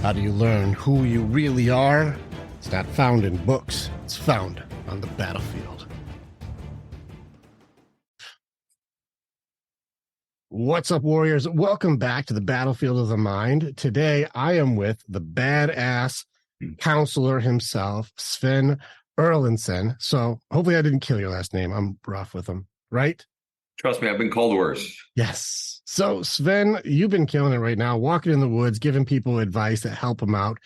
How do you learn who you really are? It's not found in books. It's found on the battlefield. What's up, warriors? Welcome back to the battlefield of the mind. Today, I am with the badass counselor himself, Sven Erlandson. So hopefully I didn't kill your last name. I'm rough with him, right? Trust me, I've been called worse. Yes. So Sven, you've been killing it right now, walking in the woods, giving people advice that help them out.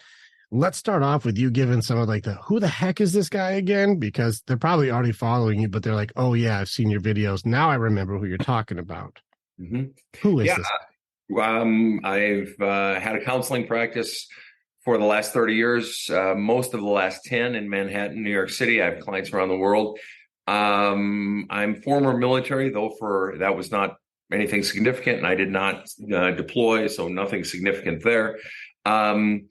Let's start off with you giving some of who the heck is this guy again? Because they're probably already following you, but they're like, oh yeah, I've seen your videos. Now I remember who you're talking about. Mm-hmm. Who is this? I've had a counseling practice for the last 30 years, most of the last 10 in Manhattan, New York City. I have clients around the world. I'm former military, though that was not anything significant, and I did not deploy, so nothing significant there. And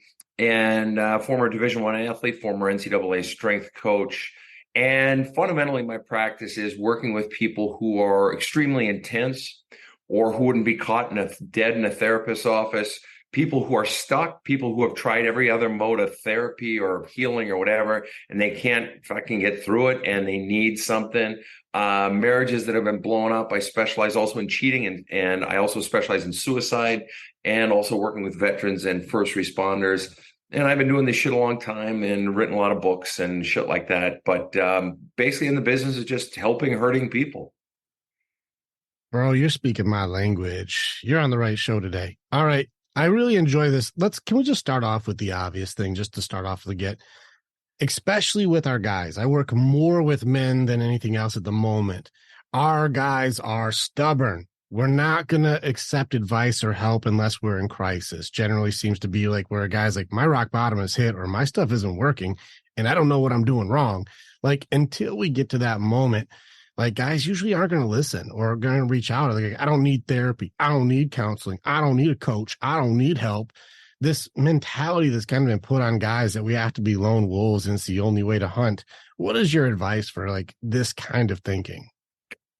former Division I athlete, former NCAA strength coach. And fundamentally, my practice is working with people who are extremely intense or who wouldn't be caught dead in a therapist's office, people who are stuck, people who have tried every other mode of therapy or healing or whatever, and they can't fucking get through it and they need something. Marriages that have been blown up. I specialize also in cheating and I also specialize in suicide and also working with veterans and first responders. And I've been doing this shit a long time and written a lot of books and shit like that. But basically in the business is just helping hurting people. Bro, you're speaking my language. You're on the right show today. All right. I really enjoy this. Can we just start off with the obvious thing, just to start off with especially with our guys. I work more with men than anything else at the moment. Our guys are stubborn. We're not going to accept advice or help unless we're in crisis. Generally seems to be like where a guy's like, my rock bottom is hit or my stuff isn't working and I don't know what I'm doing wrong. Like until we get to that moment, like guys usually aren't going to listen or going to reach out. Like, I don't need therapy. I don't need counseling. I don't need a coach. I don't need help. This mentality that's kind of been put on guys that we have to be lone wolves and it's the only way to hunt. What is your advice for this kind of thinking?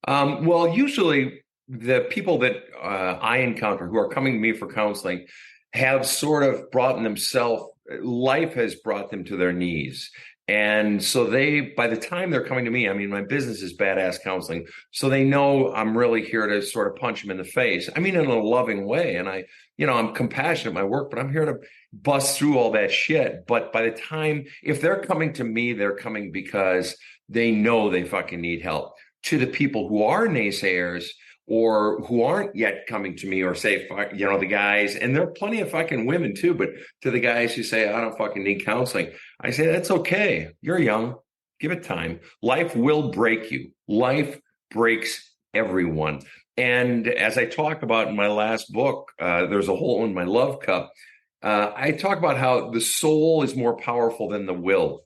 Well, usually the people that I encounter who are coming to me for counseling have sort of brought themselves, life has brought them to their knees. And so by the time they're coming to me, I mean, my business is badass counseling. So they know I'm really here to sort of punch them in the face. I mean, in a loving way. And I'm compassionate at my work, but I'm here to bust through all that shit. But by the time, if they're coming to me, they're coming because they know they fucking need help. To the people who are naysayers or who aren't yet coming to me or say, the guys, and there are plenty of fucking women too, but to the guys who say, I don't fucking need counseling, I say, that's okay. You're young. Give it time. Life will break you. Life breaks everyone. And as I talk about in my last book, there's a hole in my love cup. I talk about how the soul is more powerful than the will.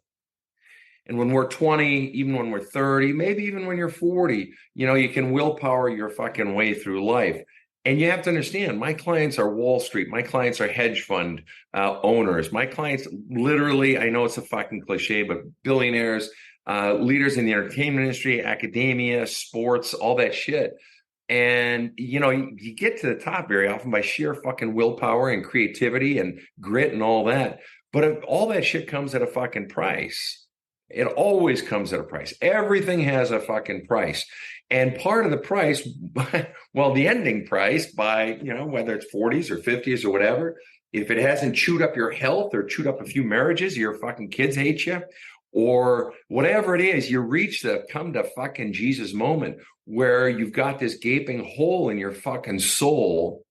And when we're 20, even when we're 30, maybe even when you're 40, you can willpower your fucking way through life. And you have to understand, my clients are Wall Street. My clients are hedge fund owners. My clients literally, I know it's a fucking cliche, but billionaires, leaders in the entertainment industry, academia, sports, all that shit. And, you get to the top very often by sheer fucking willpower and creativity and grit and all that. But all that shit comes at a fucking price. It always comes at a price. Everything has a fucking price. And part of the price, well, the ending price by, whether it's 40s or 50s or whatever, if it hasn't chewed up your health or chewed up a few marriages, your fucking kids hate you, or whatever it is, you reach the come to fucking Jesus moment where you've got this gaping hole in your fucking soul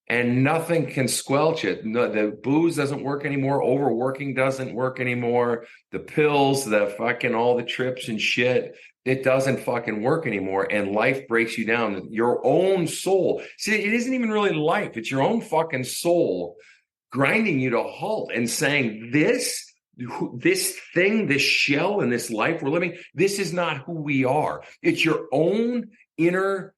and nothing can squelch it. No, the booze doesn't work anymore. Overworking doesn't work anymore. The pills, the fucking all the trips and shit, it doesn't fucking work anymore. And life breaks you down. Your own soul. See, it isn't even really life. It's your own fucking soul grinding you to a halt and saying, this thing, this shell in this life we're living, this is not who we are. It's your own inner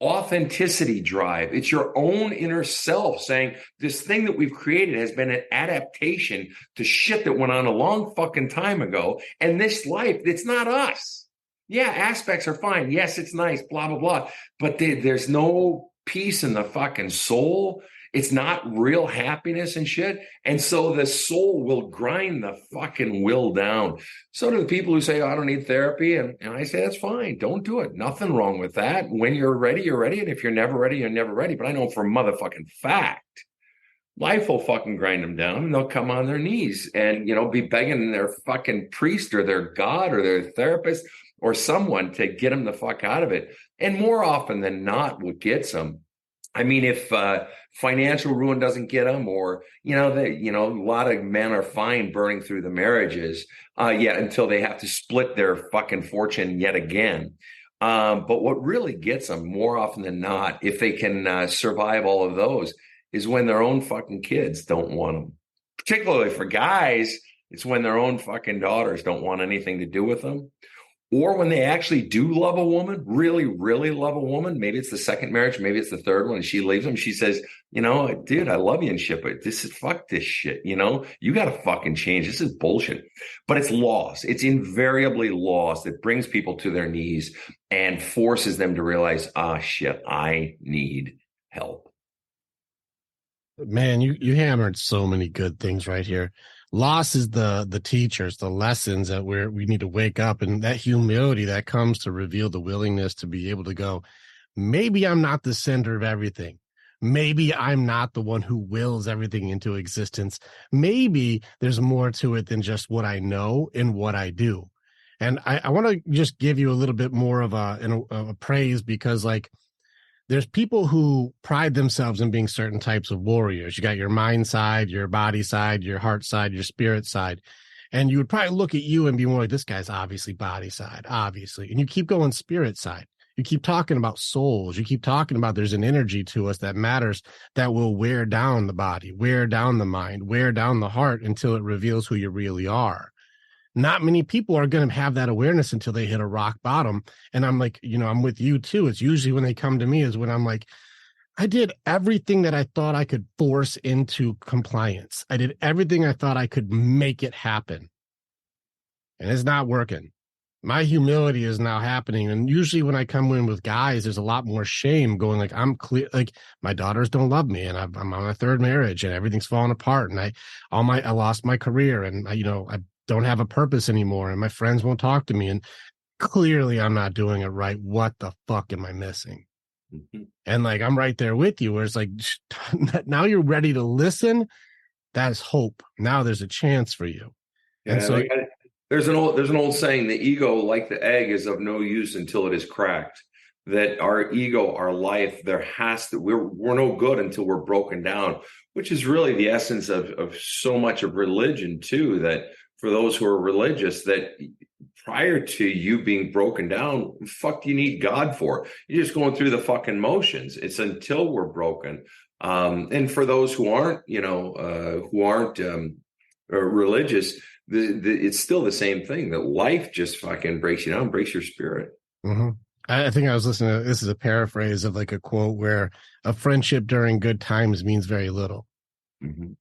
authenticity drive. It's your own inner self saying this thing that we've created has been an adaptation to shit that went on a long fucking time ago. And this life, it's not us. Yeah, aspects are fine. Yes, it's nice, blah, blah, blah. But there's no peace in the fucking soul. It's not real happiness and shit. And so the soul will grind the fucking will down. So do the people who say, oh, I don't need therapy. And I say, that's fine. Don't do it. Nothing wrong with that. When you're ready, you're ready. And if you're never ready, you're never ready. But I know for a motherfucking fact, life will fucking grind them down and they'll come on their knees and, be begging their fucking priest or their God or their therapist or someone to get them the fuck out of it. And more often than not, what gets them, I mean, if financial ruin doesn't get them, or a lot of men are fine burning through the marriages, until they have to split their fucking fortune yet again. But what really gets them, more often than not, if they can survive all of those, is when their own fucking kids don't want them. Particularly for guys, it's when their own fucking daughters don't want anything to do with them. Or when they actually do love a woman, really, really love a woman. Maybe it's the second marriage, maybe it's the third one, and she leaves them. She says, dude, I love you and shit, but fuck this shit. You got to fucking change. This is bullshit. But it's loss. It's invariably loss that brings people to their knees and forces them to realize, shit, I need help. Man, you hammered so many good things right here. Loss is the teachers, the lessons that we need to wake up, and that humility that comes to reveal the willingness to be able to go, maybe I'm not the center of everything. Maybe I'm not the one who wills everything into existence. Maybe there's more to it than just what I know and what I do. And I want to just give you a little bit more of a praise, because there's people who pride themselves in being certain types of warriors. You got your mind side, your body side, your heart side, your spirit side. And you would probably look at you and be more like, this guy's obviously body side, obviously. And you keep going spirit side. You keep talking about souls. You keep talking about there's an energy to us that matters, that will wear down the body, wear down the mind, wear down the heart until it reveals who you really are. Not many people are going to have that awareness until they hit a rock bottom. And I'm like, I'm with you too. It's usually when they come to me is when I'm like, I did everything that I thought I could force into compliance. I did everything I thought I could make it happen. And it's not working. My humility is now happening. And usually when I come in with guys, there's a lot more shame going like, I'm clear, like my daughters don't love me and I'm on my third marriage and everything's falling apart. And I lost my career and I don't have a purpose anymore and my friends won't talk to me and clearly I'm not doing it right. What the fuck am I missing? Mm-hmm. And I'm right there with you where it's like, now you're ready to listen. That's hope. Now there's a chance for you. Yeah, and so there's an old saying, the ego, like the egg, is of no use until it is cracked. That our ego, our life, we're no good until we're broken down, which is really the essence of so much of religion too, that for those who are religious, that prior to you being broken down, what the fuck do you need God for? You're just going through the fucking motions. It's until we're broken. And for those who aren't, religious, it's still the same thing, that life just fucking breaks you down, breaks your spirit. Mm-hmm. I think I was listening to, this is a paraphrase of a quote where a friendship during good times means very little. Mm-hmm.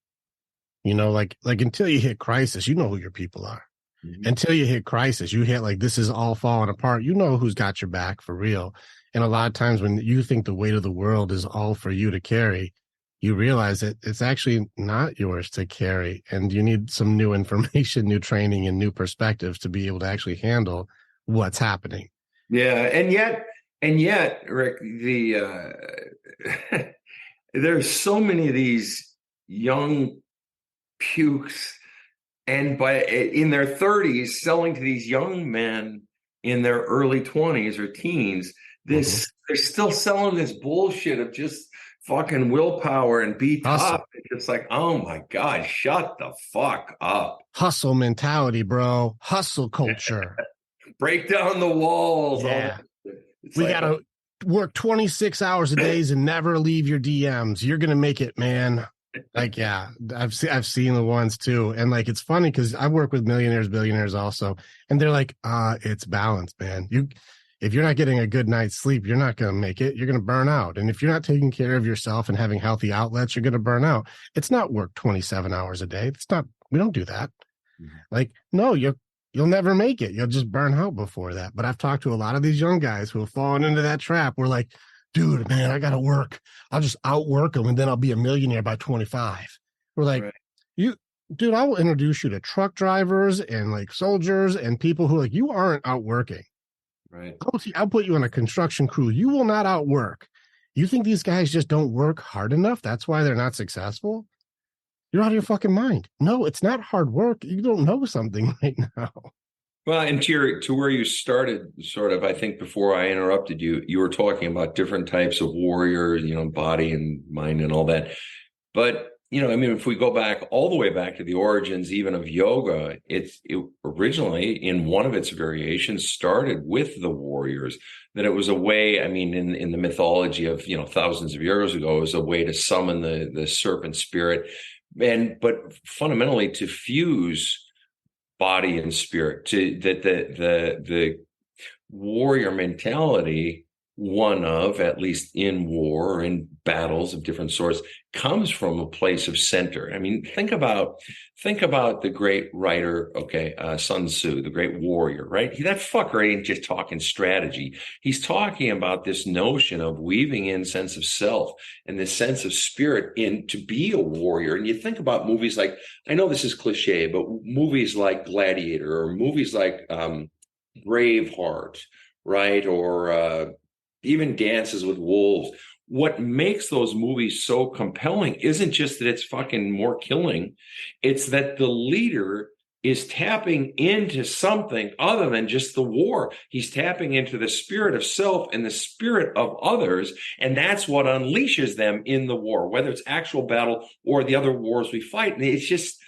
Until you hit crisis, you know who your people are. Mm-hmm. Until you hit crisis, you hit this is all falling apart. You know who's got your back for real. And a lot of times when you think the weight of the world is all for you to carry, you realize that it's actually not yours to carry. And you need some new information, new training, and new perspectives to be able to actually handle what's happening. Yeah. And yet, Rick, there's so many of these young pukes and in their 30s selling to these young men in their early 20s or teens. They're still selling this bullshit of just fucking willpower and be tough. It's like, oh my God, shut the fuck up. Hustle mentality, bro. Hustle culture. Break down the walls. Yeah. We gotta work 26 hours a day and never leave your DMs. You're gonna make it, man. Yeah, I've seen the ones too. And it's funny because I work with millionaires, billionaires also. And they're like, it's balance, man. If you're not getting a good night's sleep, you're not going to make it. You're going to burn out. And if you're not taking care of yourself and having healthy outlets, you're going to burn out. It's not work 27 hours a day. We don't do that. Mm-hmm. No, you'll never make it. You'll just burn out before that. But I've talked to a lot of these young guys who have fallen into that trap. We're like, dude, man, I gotta work. I'll just outwork them and then I'll be a millionaire by 25. We're like, Right. you, dude, I will introduce you to truck drivers and like soldiers and people who like you aren't outworking. Right. I'll put you on a construction crew. You will not outwork. You think these guys just don't work hard enough? That's why they're not successful? You're out of your fucking mind. No, it's not hard work. You don't know something right now. Well, and to where you started, sort of, I think before I interrupted you, you were talking about different types of warriors, body and mind and all that. But I mean, if we go back all the way back to the origins, even of yoga, it originally, in one of its variations, started with the warriors. That it was a way. I mean, in the mythology of thousands of years ago, it was a way to summon the serpent spirit, but fundamentally to fuse body and spirit, to that the warrior mentality, one of, at least in war or in battles of different sorts, comes from a place of center. I mean, think about the great writer, Sun Tzu, the great warrior, right? That fucker ain't just talking strategy. He's talking about this notion of weaving in sense of self and this sense of spirit in to be a warrior. And you think about movies like, I know this is cliche, but movies like Gladiator or movies like Braveheart, right? Or even Dances with Wolves. What makes those movies so compelling isn't just that it's fucking more killing. It's that the leader is tapping into something other than just the war. He's tapping into the spirit of self and the spirit of others. And that's what unleashes them in the war, whether it's actual battle or the other wars we fight. And it's just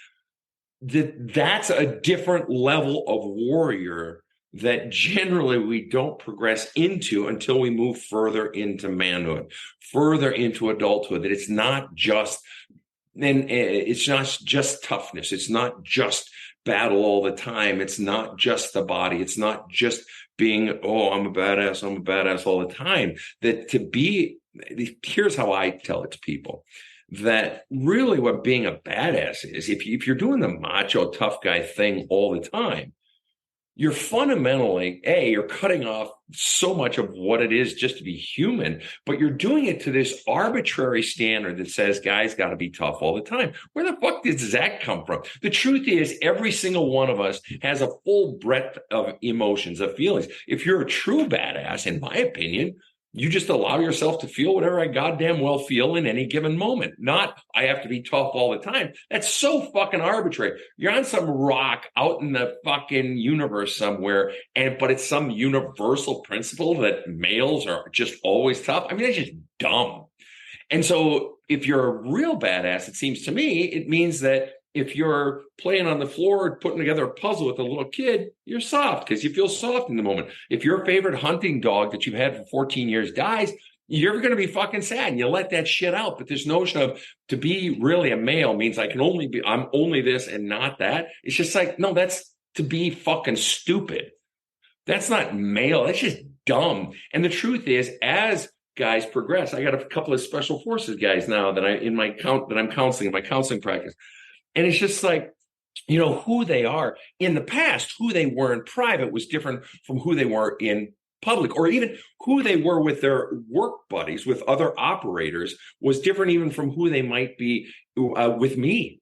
that's a different level of warrior that generally we don't progress into until we move further into manhood, further into adulthood. That it's not just toughness. It's not just battle all the time. It's not just the body. It's not just being, I'm a badass all the time. That to be, here's how I tell it to people. That really what being a badass is, if you're doing the macho tough guy thing all the time, you're fundamentally, you're cutting off so much of what it is just to be human, but you're doing it to this arbitrary standard that says guys got to be tough all the time. Where the fuck does that come from? The truth is, every single one of us has a full breadth of emotions, of feelings. If you're a true badass, in my opinion, you just allow yourself to feel whatever I goddamn well feel in any given moment. Not, I have to be tough all the time. That's so fucking arbitrary. You're on some rock out in the fucking universe somewhere, but it's some universal principle that males are just always tough. I mean, that's just dumb. And so if you're a real badass, it seems to me, it means that if you're playing on the floor, putting together a puzzle with a little kid, you're soft because you feel soft in the moment. If your favorite hunting dog that you've had for 14 years dies, you're going to be fucking sad and you let that shit out. But this notion of to be really a male means I'm only this and not that. It's just like, no, that's to be fucking stupid. That's not male. That's just dumb. And the truth is, as guys progress, I got a couple of special forces guys now that I'm counseling in my counseling practice. And it's just like, who they are in the past, who they were in private was different from who they were in public, or even who they were with their work buddies, with other operators, was different even from who they might be with me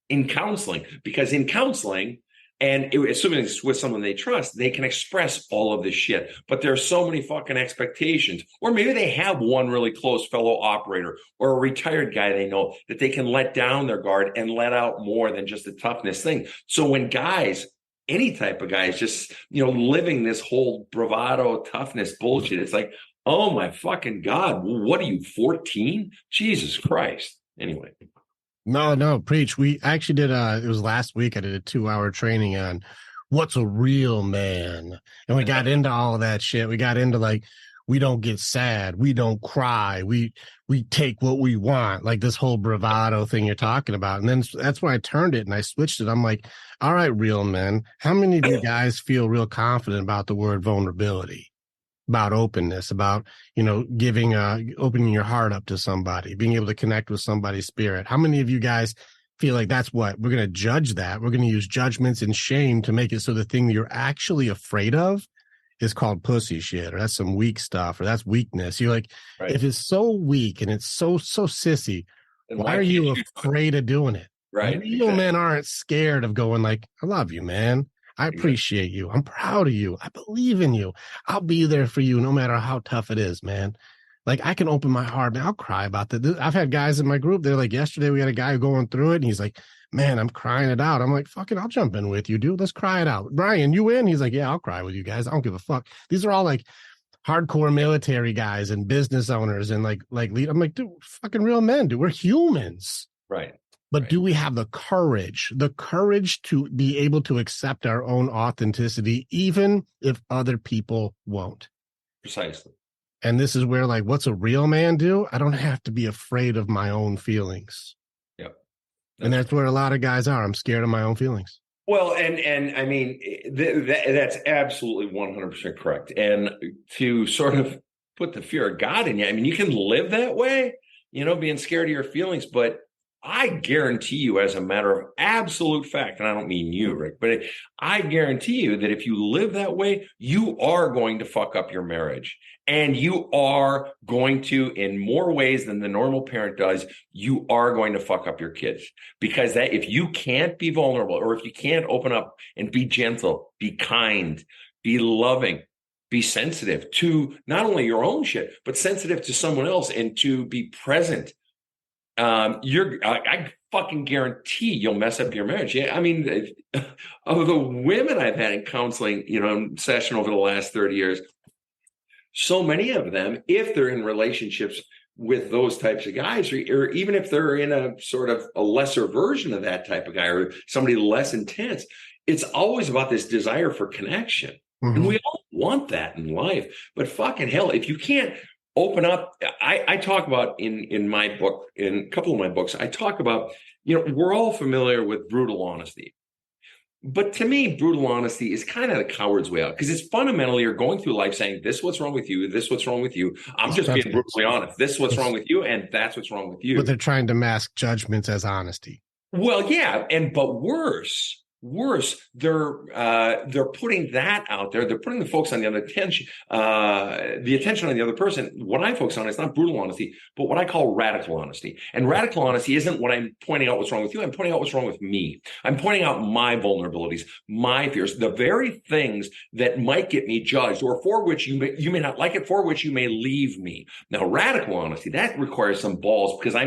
in counseling. Because in counseling, and assuming it's with someone they trust, they can express all of this shit. But there are so many fucking expectations. Or maybe they have one really close fellow operator or a retired guy they know that they can let down their guard and let out more than just the toughness thing. So when guys, any type of guy is just, living this whole bravado toughness bullshit, it's like, oh my fucking God, what are you, 14? Jesus Christ. Anyway. No, preach. We actually did it was last week. I did a 2-hour training on what's a real man. And we got into all of that shit. We got into like, we don't get sad. We don't cry. We take what we want. Like this whole bravado thing you're talking about. And then that's why I turned it and I switched it. I'm like, all right, real men, how many of you guys feel real confident about the word vulnerability? About openness, about, opening your heart up to somebody, being able to connect with somebody's spirit. How many of you guys feel like that's what we're going to judge that? We're going to use judgments and shame to make it so the thing you're actually afraid of is called pussy shit, or that's some weak stuff, or that's weakness. You're like, Right. if it's so weak and it's so sissy, And why are you afraid of doing it? Right. Real Exactly. men aren't scared of going like, I love you, man. I appreciate you. I'm proud of you. I believe in you. I'll be there for you no matter how tough it is, man. Like, I can open my heart and I'll cry about that. I've had guys in my group. They're like, yesterday we had a guy going through it and he's like, man, I'm crying it out. I'm like, fucking, I'll jump in with you, dude. Let's cry it out. Brian, you in? He's like, yeah, I'll cry with you guys. I don't give a fuck. These are all like hardcore military guys and business owners and like lead. I'm like, dude, fucking real men, dude. We're humans. Right. But do we have the courage to be able to accept our own authenticity, even if other people won't? Precisely. And this is where, like, what's a real man do? I don't have to be afraid of my own feelings. Yep. And that's where a lot of guys are. I'm scared of my own feelings. Well, and I mean, that's absolutely 100% correct. And to sort of put the fear of God in you, I mean, you can live that way, being scared of your feelings, but I guarantee you, as a matter of absolute fact, and I don't mean you, Rick, but I guarantee you that if you live that way, you are going to fuck up your marriage. And you are going to, in more ways than the normal parent does, you are going to fuck up your kids. Because that if you can't be vulnerable, or if you can't open up and be gentle, be kind, be loving, be sensitive to not only your own shit, but sensitive to someone else, and to be present, I fucking guarantee you'll mess up your marriage. Yeah, I mean, of the women I've had in counseling, session over the last 30 years, so many of them, if they're in relationships with those types of guys, or even if they're in a sort of a lesser version of that type of guy, or somebody less intense, it's always about this desire for connection. Mm-hmm. And we all want that in life. But fucking hell, if you can't open up, I talk about in my book, in a couple of my books, I talk about, we're all familiar with brutal honesty. But to me, brutal honesty is kind of the coward's way out, because it's fundamentally you're going through life saying, this is what's wrong with you, this is what's wrong with you. I'm just being brutally honest. This is what's wrong with you, and that's what's wrong with you. But they're trying to mask judgments as honesty. Well, yeah, but worse, they're putting that out there. They're putting the focus on the attention on the other person. What I focus on is not brutal honesty, but what I call radical honesty. And radical honesty isn't what I'm pointing out what's wrong with you. I'm pointing out what's wrong with me. I'm pointing out my vulnerabilities, my fears, the very things that might get me judged, or for which you may not like it, for which you may leave me. Now, radical honesty, that requires some balls, because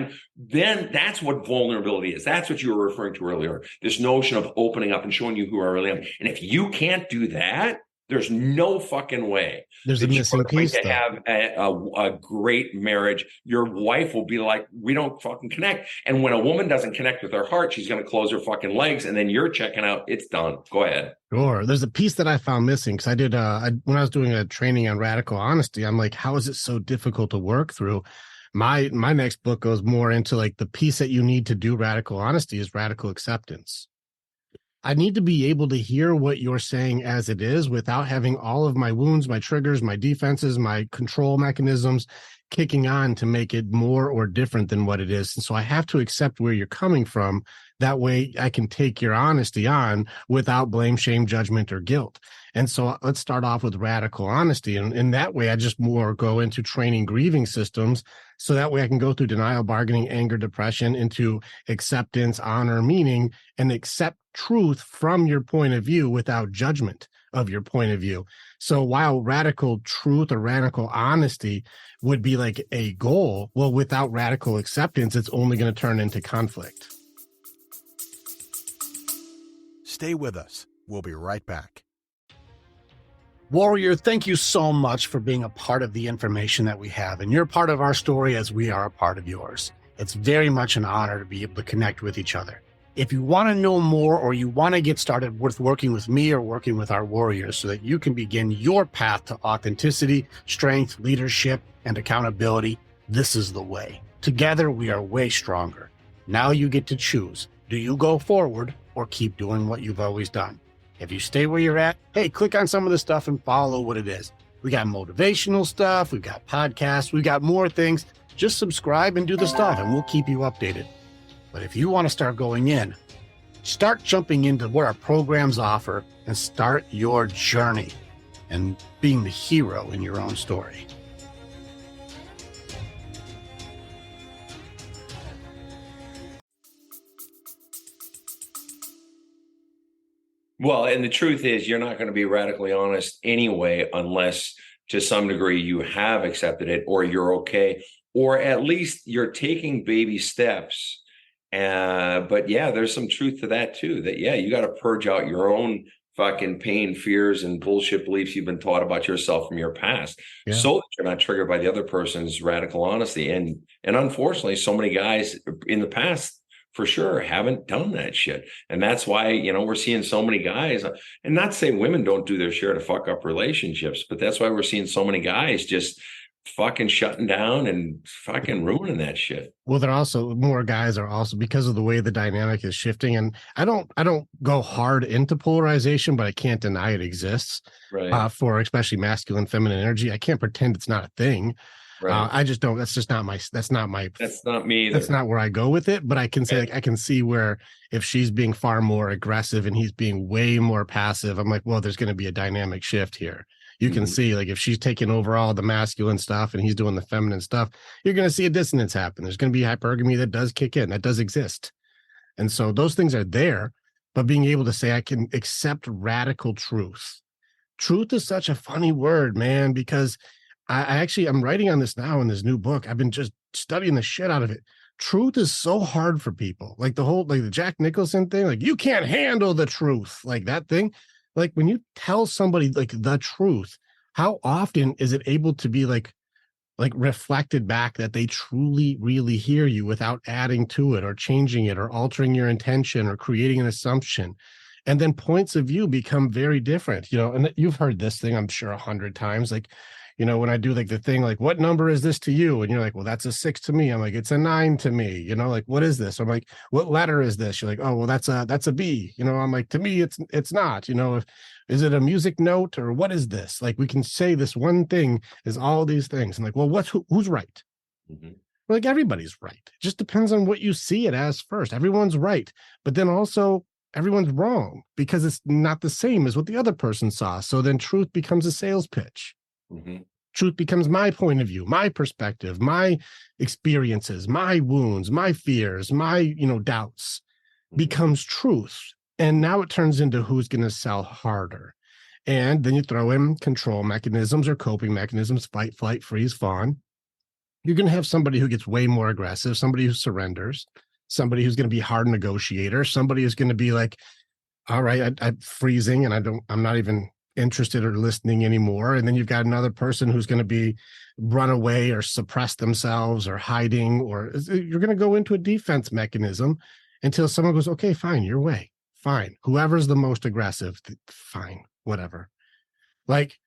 that's what vulnerability is. That's what you were referring to earlier. This notion of opening up and showing you who I really am. And if you can't do that, there's no fucking way. There's a missing piece. To have a great marriage, your wife will be like, we don't fucking connect. And when a woman doesn't connect with her heart, she's going to close her fucking legs, and then you're checking out. It's done. Go ahead. Sure. There's a piece that I found missing, because I did when I was doing a training on radical honesty, I'm like, how is it so difficult to work through? My next book goes more into like the piece that you need to do radical honesty is radical acceptance. I need to be able to hear what you're saying as it is, without having all of my wounds, my triggers, my defenses, my control mechanisms kicking on to make it more or different than what it is. And so I have to accept where you're coming from. That way I can take your honesty on without blame, shame, judgment, or guilt. And so let's start off with radical honesty. And in that way, I just more go into training grieving systems. So that way I can go through denial, bargaining, anger, depression, into acceptance, honor, meaning, and accept truth from your point of view without judgment of your point of view. So while radical truth or radical honesty would be like a goal, well, without radical acceptance, it's only going to turn into conflict. Stay with us. We'll be right back. Warrior, thank you so much for being a part of the information that we have. And you're part of our story as we are a part of yours. It's very much an honor to be able to connect with each other. If you want to know more, or you want to get started with working with me or working with our warriors so that you can begin your path to authenticity, strength, leadership, and accountability, this is the way. Together, we are way stronger. Now you get to choose. Do you go forward or keep doing what you've always done? If you stay where you're at, hey, click on some of the stuff and follow what it is. We got motivational stuff. We've got podcasts. We've got more things. Just subscribe and do the stuff, and we'll keep you updated. But if you want to start going in, start jumping into what our programs offer and start your journey. and being the hero in your own story. Well, and the truth is, you're not going to be radically honest anyway, unless to some degree you have accepted it or you're okay, or at least you're taking baby steps. But yeah, there's some truth to that too, that, yeah, you got to purge out your own fucking pain, fears, and bullshit beliefs you've been taught about yourself from your past, so that you're not triggered by the other person's radical honesty. And unfortunately, so many guys in the past, for sure, haven't done that shit. And that's why, we're seeing so many guys, and not to say women don't do their share to fuck up relationships, but that's why we're seeing so many guys just fucking shutting down and fucking ruining that shit. Well, they're also, more guys are also, because of the way the dynamic is shifting. And I don't go hard into polarization, but I can't deny it exists. Right. For especially masculine, feminine energy. I can't pretend it's not a thing. Right. I just don't, that's not me either. That's not where I go with it. But I can say, I can see where if she's being far more aggressive and he's being way more passive, I'm like, well, there's going to be a dynamic shift here. You can see, like, if she's taking over all the masculine stuff and he's doing the feminine stuff, you're going to see a dissonance happen. There's going to be hypergamy that does kick in, that does exist. And so those things are there, but being able to say, I can accept radical truth. Truth is such a funny word, man, because I'm writing on this now in this new book. I've been just studying the shit out of it. Truth is so hard for people. Like the Jack Nicholson thing, like, you can't handle the truth, like that thing. Like, when you tell somebody like the truth, how often is it able to be like reflected back that they truly, really hear you without adding to it or changing it or altering your intention or creating an assumption? And then points of view become very different, and you've heard this thing, I'm sure, 100 times. Like, when I do like the thing, like, what number is this to you? And you're like, well, that's a 6 to me. I'm like, it's a 9 to me. Like, what is this? I'm like, what letter is this? You're like, oh, well, that's a B. I'm like, to me, it's not. Is it a music note or what is this? Like, we can say this one thing is all these things. I'm like, well, who's right? Like, everybody's right. It just depends on what you see it as first. Everyone's right, but then also everyone's wrong because it's not the same as what the other person saw. So then truth becomes a sales pitch. Truth becomes my point of view, my perspective, my experiences, my wounds, my fears, my doubts becomes truth. And now it turns into who's going to sell harder. And then you throw in control mechanisms or coping mechanisms, fight, flight, freeze, fawn. You're going to have somebody who gets way more aggressive, somebody who surrenders, somebody who's going to be hard negotiator, somebody who's going to be like, all right, I'm freezing and I'm not even interested or listening anymore. And then you've got another person who's going to be run away or suppress themselves or hiding, or you're going to go into a defense mechanism until someone goes, okay, fine, your way, fine. Whoever's the most aggressive, fine, whatever. Like,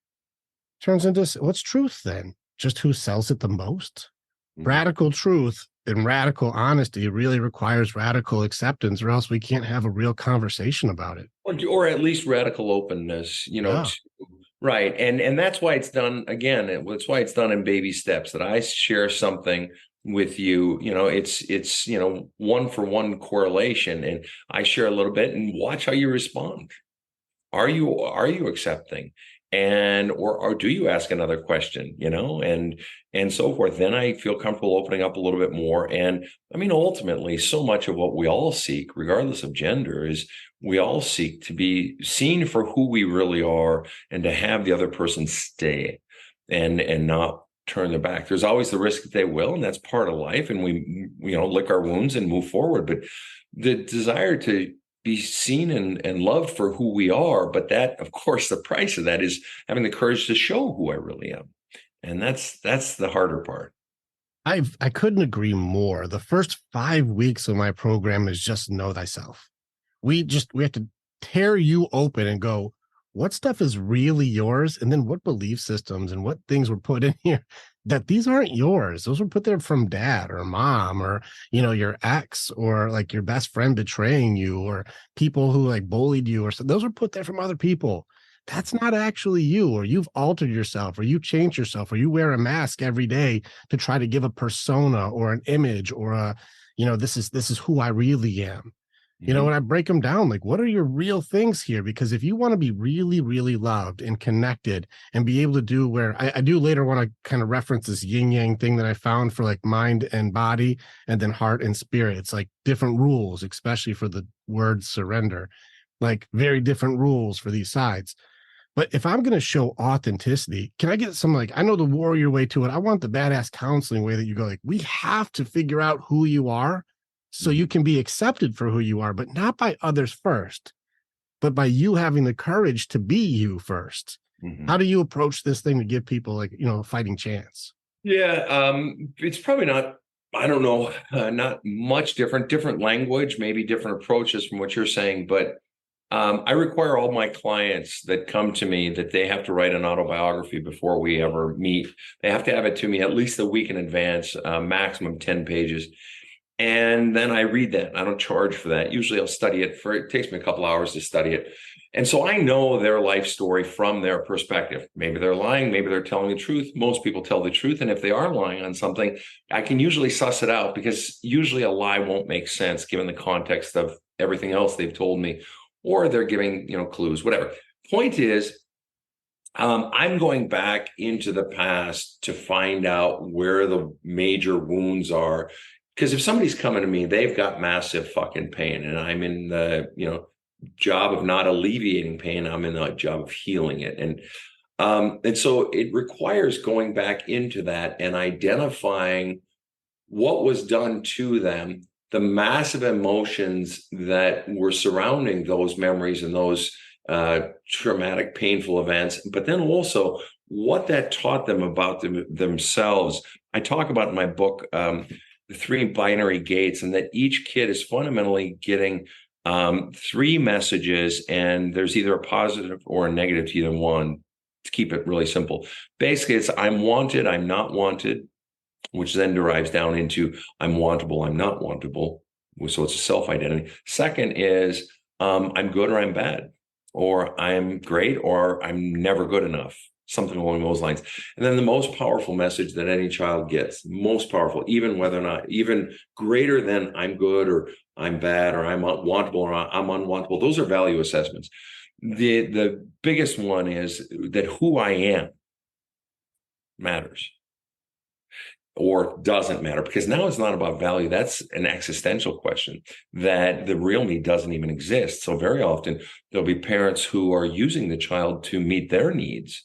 turns into, what's truth then? Just who sells it the most? Radical truth and radical honesty really requires radical acceptance, or else we can't have a real conversation about it. Or at least radical openness, right. And that's why it's done, again, that's why it's done in baby steps, that I share something with you, it's one for one correlation, and I share a little bit and watch how you respond. Are you accepting? And or do you ask another question, and so forth? Then I feel comfortable opening up a little bit more. And I mean, ultimately, so much of what we all seek, regardless of gender, is we all seek to be seen for who we really are, and to have the other person stay and not turn their back. There's always the risk that they will, and that's part of life. And we lick our wounds and move forward. But the desire to be seen and loved for who we are. But that, of course, the price of that is having the courage to show who I really am. And that's the harder part. I couldn't agree more. The first 5 weeks of my program is just know thyself. We have to tear you open and go, what stuff is really yours? And then what belief systems and what things were put in here that these aren't yours. Those were put there from dad or mom or, your ex, or like your best friend betraying you, or people who like bullied you, or so. Those were put there from other people. That's not actually you, or you've altered yourself, or you changed yourself, or you wear a mask every day to try to give a persona or an image or this is who I really am. You know, when I break them down, like, what are your real things here? Because if you want to be really, really loved and connected and be able to do where I do later want to kind of reference this yin yang thing that I found for like mind and body and then heart and spirit. It's like different rules, especially for the word surrender, like very different rules for these sides. But if I'm going to show authenticity, can I get some, like, I know the warrior way to it. I want the badass counseling way that you go, like, we have to figure out who you are so you can be accepted for who you are, but not by others first, but by you having the courage to be you first. How do you approach this thing to give people, like, you know, a fighting chance? Yeah, it's probably not, I don't know, not much different language, maybe different approaches from what you're saying, but I require all my clients that come to me that they have to write an autobiography before we ever meet. They have to have it to me at least a week in advance, maximum 10 pages. And then I read that. I don't charge for that. Usually I'll study it it takes me a couple hours to study it. And so I know their life story from their perspective. Maybe they're lying, maybe they're telling the truth. Most people tell the truth. And if they are lying on something, I can usually suss it out, because usually a lie won't make sense given the context of everything else they've told me, or they're giving, clues, whatever. Point is, I'm going back into the past to find out where the major wounds are. Because if somebody's coming to me, they've got massive fucking pain, and I'm in the, job of not alleviating pain. I'm in the job of healing it. And so it requires going back into that and identifying what was done to them, the massive emotions that were surrounding those memories and those traumatic, painful events, but then also what that taught them about themselves. I talk about in my book, the three binary gates, and that each kid is fundamentally getting three messages, and there's either a positive or a negative to either one, to keep it really simple. Basically, it's I'm wanted, I'm not wanted, which then derives down into I'm wantable, I'm not wantable. So it's a self-identity. Second is I'm good or I'm bad, or I'm great or I'm never good enough, something along those lines. And then the most powerful message that any child gets, most powerful, even whether or not, even greater than I'm good or I'm bad or I'm wantable or I'm unwantable, those are value assessments. The biggest one is that who I am matters or doesn't matter, because now it's not about value. That's an existential question, that the real me doesn't even exist. So very often there'll be parents who are using the child to meet their needs.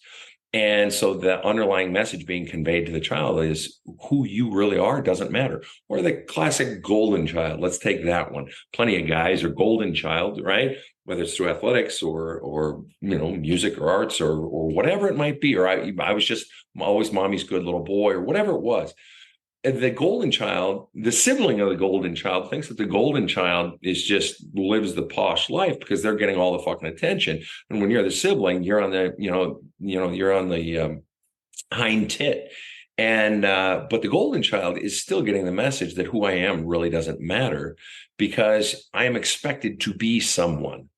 And so the underlying message being conveyed to the child is who you really are doesn't matter. Or the classic golden child. Let's take that one. Plenty of guys are golden child, right? Whether it's through athletics or music or arts or whatever it might be. Or I was just always mommy's good little boy, or whatever it was. The golden child, the sibling of the golden child, thinks that the golden child lives the posh life because they're getting all the fucking attention. And when you're the sibling, you're on the, you're on the hind tit. And, but the golden child is still getting the message that who I am really doesn't matter, because I am expected to be someone.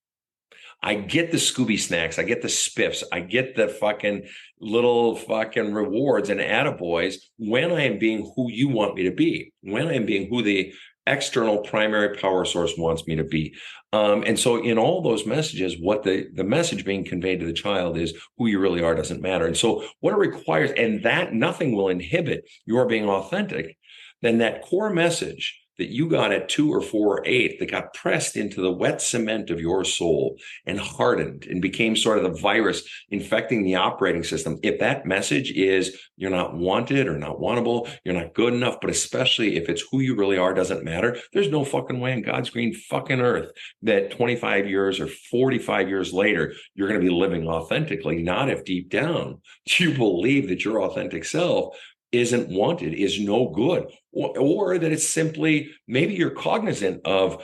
I get the Scooby snacks. I get the spiffs. I get the fucking little fucking rewards and attaboys when I am being who you want me to be, when I am being who the external primary power source wants me to be. And so in all those messages, what the message being conveyed to the child is who you really are doesn't matter. And so what it requires, and that nothing will inhibit your being authentic, then that core message that you got at 2 or 4 or 8 that got pressed into the wet cement of your soul and hardened and became sort of the virus infecting the operating system. If that message is you're not wanted or not wantable, you're not good enough, but especially if it's who you really are doesn't matter, there's no fucking way on God's green fucking earth that 25 years or 45 years later, you're going to be living authentically. Not if deep down you believe that your authentic self isn't wanted, is no good, or that it's simply maybe you're cognizant of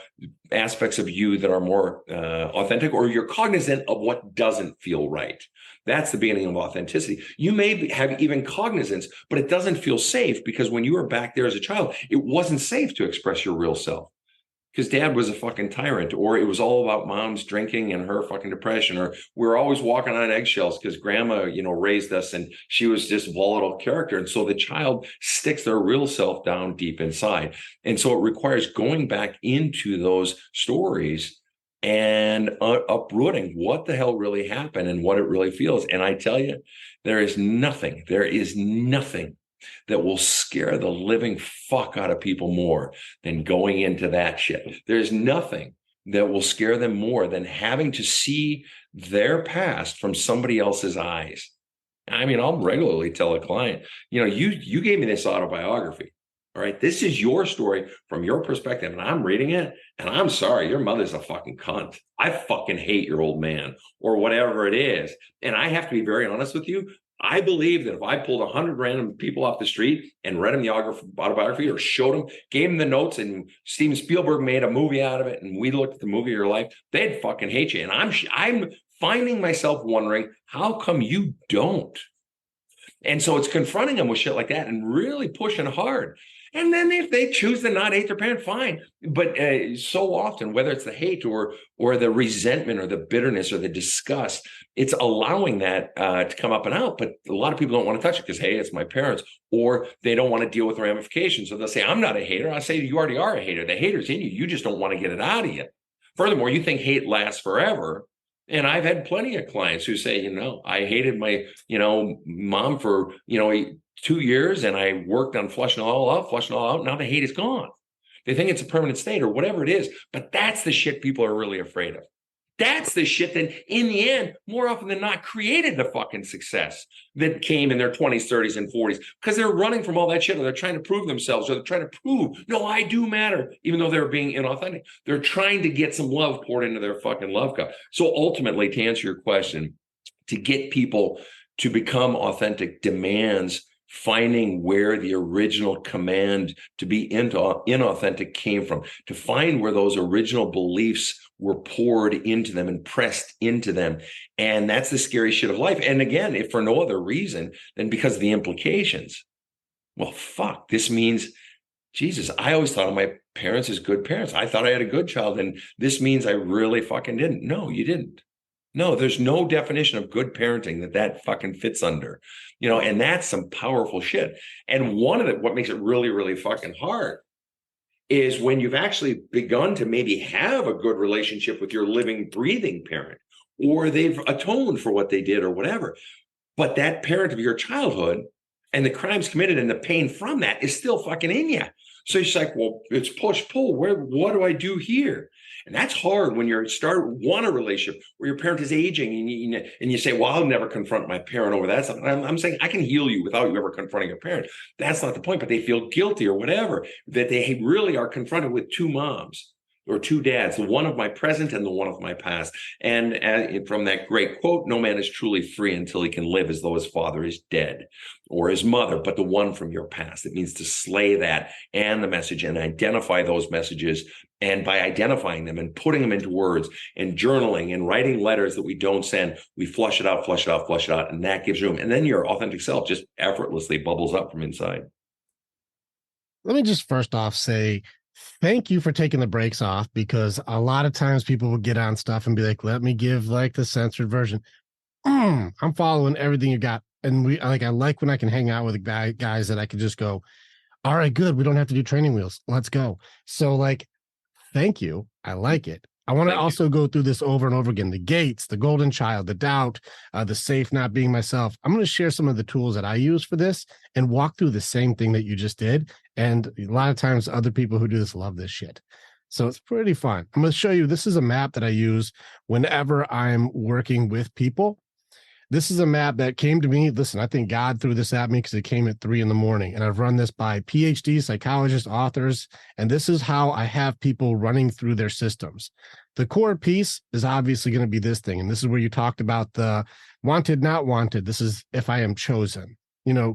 aspects of you that are more authentic, or you're cognizant of what doesn't feel right. That's the beginning of authenticity. You may have even cognizance, but it doesn't feel safe because when you were back there as a child, it wasn't safe to express your real self. because dad was a fucking tyrant, or it was all about mom's drinking and her fucking depression, or we're always walking on eggshells because grandma, raised us and she was just volatile character. And so the child sticks their real self down deep inside. And so it requires going back into those stories and uprooting what the hell really happened and what it really feels. And I tell you, there is nothing that will scare the living fuck out of people more than going into that shit. There's nothing that will scare them more than having to see their past from somebody else's eyes. I mean, I'll regularly tell a client, you gave me this autobiography. All right, this is your story from your perspective, and I'm reading it, and I'm sorry, your mother's a fucking cunt. I fucking hate your old man, or whatever it is. And I have to be very honest with you. I believe that if I pulled 100 random people off the street and read them the autobiography or showed them, gave them the notes, and Steven Spielberg made a movie out of it, and we looked at the movie of your life, they'd fucking hate you. And I'm finding myself wondering, how come you don't? And so it's confronting them with shit like that and really pushing hard. And then if they choose to not hate their parent, fine. But so often, whether it's the hate or the resentment or the bitterness or the disgust, it's allowing that to come up and out. But a lot of people don't want to touch it because, hey, it's my parents, or they don't want to deal with the ramifications. So they'll say, I'm not a hater. I say, you already are a hater. The hater's in you. You just don't want to get it out of you. Furthermore, you think hate lasts forever. And I've had plenty of clients who say, I hated my, mom for, 2 years, and I worked on flushing it all out. Now the hate is gone. They think it's a permanent state or whatever it is. But that's the shit people are really afraid of. That's the shit that, in the end, more often than not, created the fucking success that came in their 20s, 30s, and 40s, because they're running from all that shit, or they're trying to prove themselves, or they're trying to prove, no, I do matter, even though they're being inauthentic. They're trying to get some love poured into their fucking love cup. So ultimately, to answer your question, to get people to become authentic demands finding where the original command to be inauthentic came from, to find where those original beliefs were poured into them and pressed into them. And that's the scary shit of life. And again, if for no other reason than because of the implications. Well, fuck, this means, Jesus, I always thought of my parents as good parents. I thought I had a good child, and this means I really fucking didn't. No, you didn't. No, there's no definition of good parenting that fucking fits under, and that's some powerful shit. And what makes it really, really fucking hard is when you've actually begun to maybe have a good relationship with your living, breathing parent, or they've atoned for what they did or whatever. But that parent of your childhood and the crimes committed and the pain from that is still fucking in you. So it's like, well, it's push pull. What do I do here? And that's hard when you want a relationship where your parent is aging and you say, well, I'll never confront my parent over that. I'm saying I can heal you without you ever confronting your parent. That's not the point, but they feel guilty or whatever, that they really are confronted with two moms or two dads, the one of my present and the one of my past. And from that great quote, no man is truly free until he can live as though his father is dead or his mother, but the one from your past. It means to slay that and the message and identify those messages. And by identifying them and putting them into words and journaling and writing letters that we don't send, we flush it out, and that gives room. And then your authentic self just effortlessly bubbles up from inside. Let me just first off say, thank you for taking the brakes off, because a lot of times people will get on stuff and be like, let me give like the censored version. I'm following everything you got. And I like when I can hang out with guys that I can just go, all right, good. We don't have to do training wheels. Let's go. So thank you. I like it. I want to also go through this over and over again. The gates, the golden child, the doubt, the safe not being myself. I'm going to share some of the tools that I use for this and walk through the same thing that you just did. And a lot of times other people who do this love this shit. So it's pretty fun. I'm going to show you, this is a map that I use whenever I'm working with people. This is a map that came to me. Listen, I think God threw this at me because it came at 3 a.m. and I've run this by PhD psychologists, authors, and this is how I have people running through their systems. The core piece is obviously going to be this thing, and this is where you talked about the wanted, not wanted. This is if I am chosen,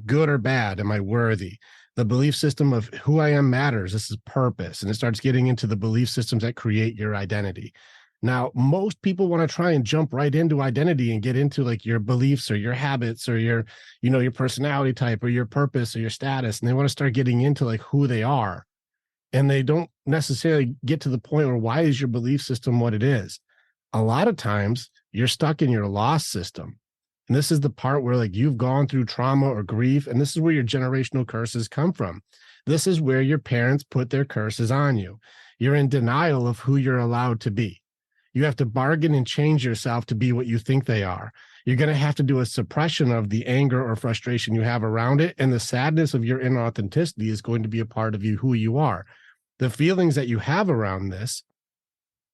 good or bad, am I worthy? The belief system of who I am matters. This is purpose, and it starts getting into the belief systems that create your identity. Now, most people want to try and jump right into identity and get into your beliefs or your habits or your personality type or your purpose or your status. And they want to start getting into who they are. And they don't necessarily get to the point where why is your belief system what it is? A lot of times you're stuck in your loss system. And this is the part where like you've gone through trauma or grief, and this is where your generational curses come from. This is where your parents put their curses on you. You're in denial of who you're allowed to be. You have to bargain and change yourself to be what you think they are. You're going to have to do a suppression of the anger or frustration you have around it. And the sadness of your inauthenticity is going to be a part of you, who you are. The feelings that you have around this,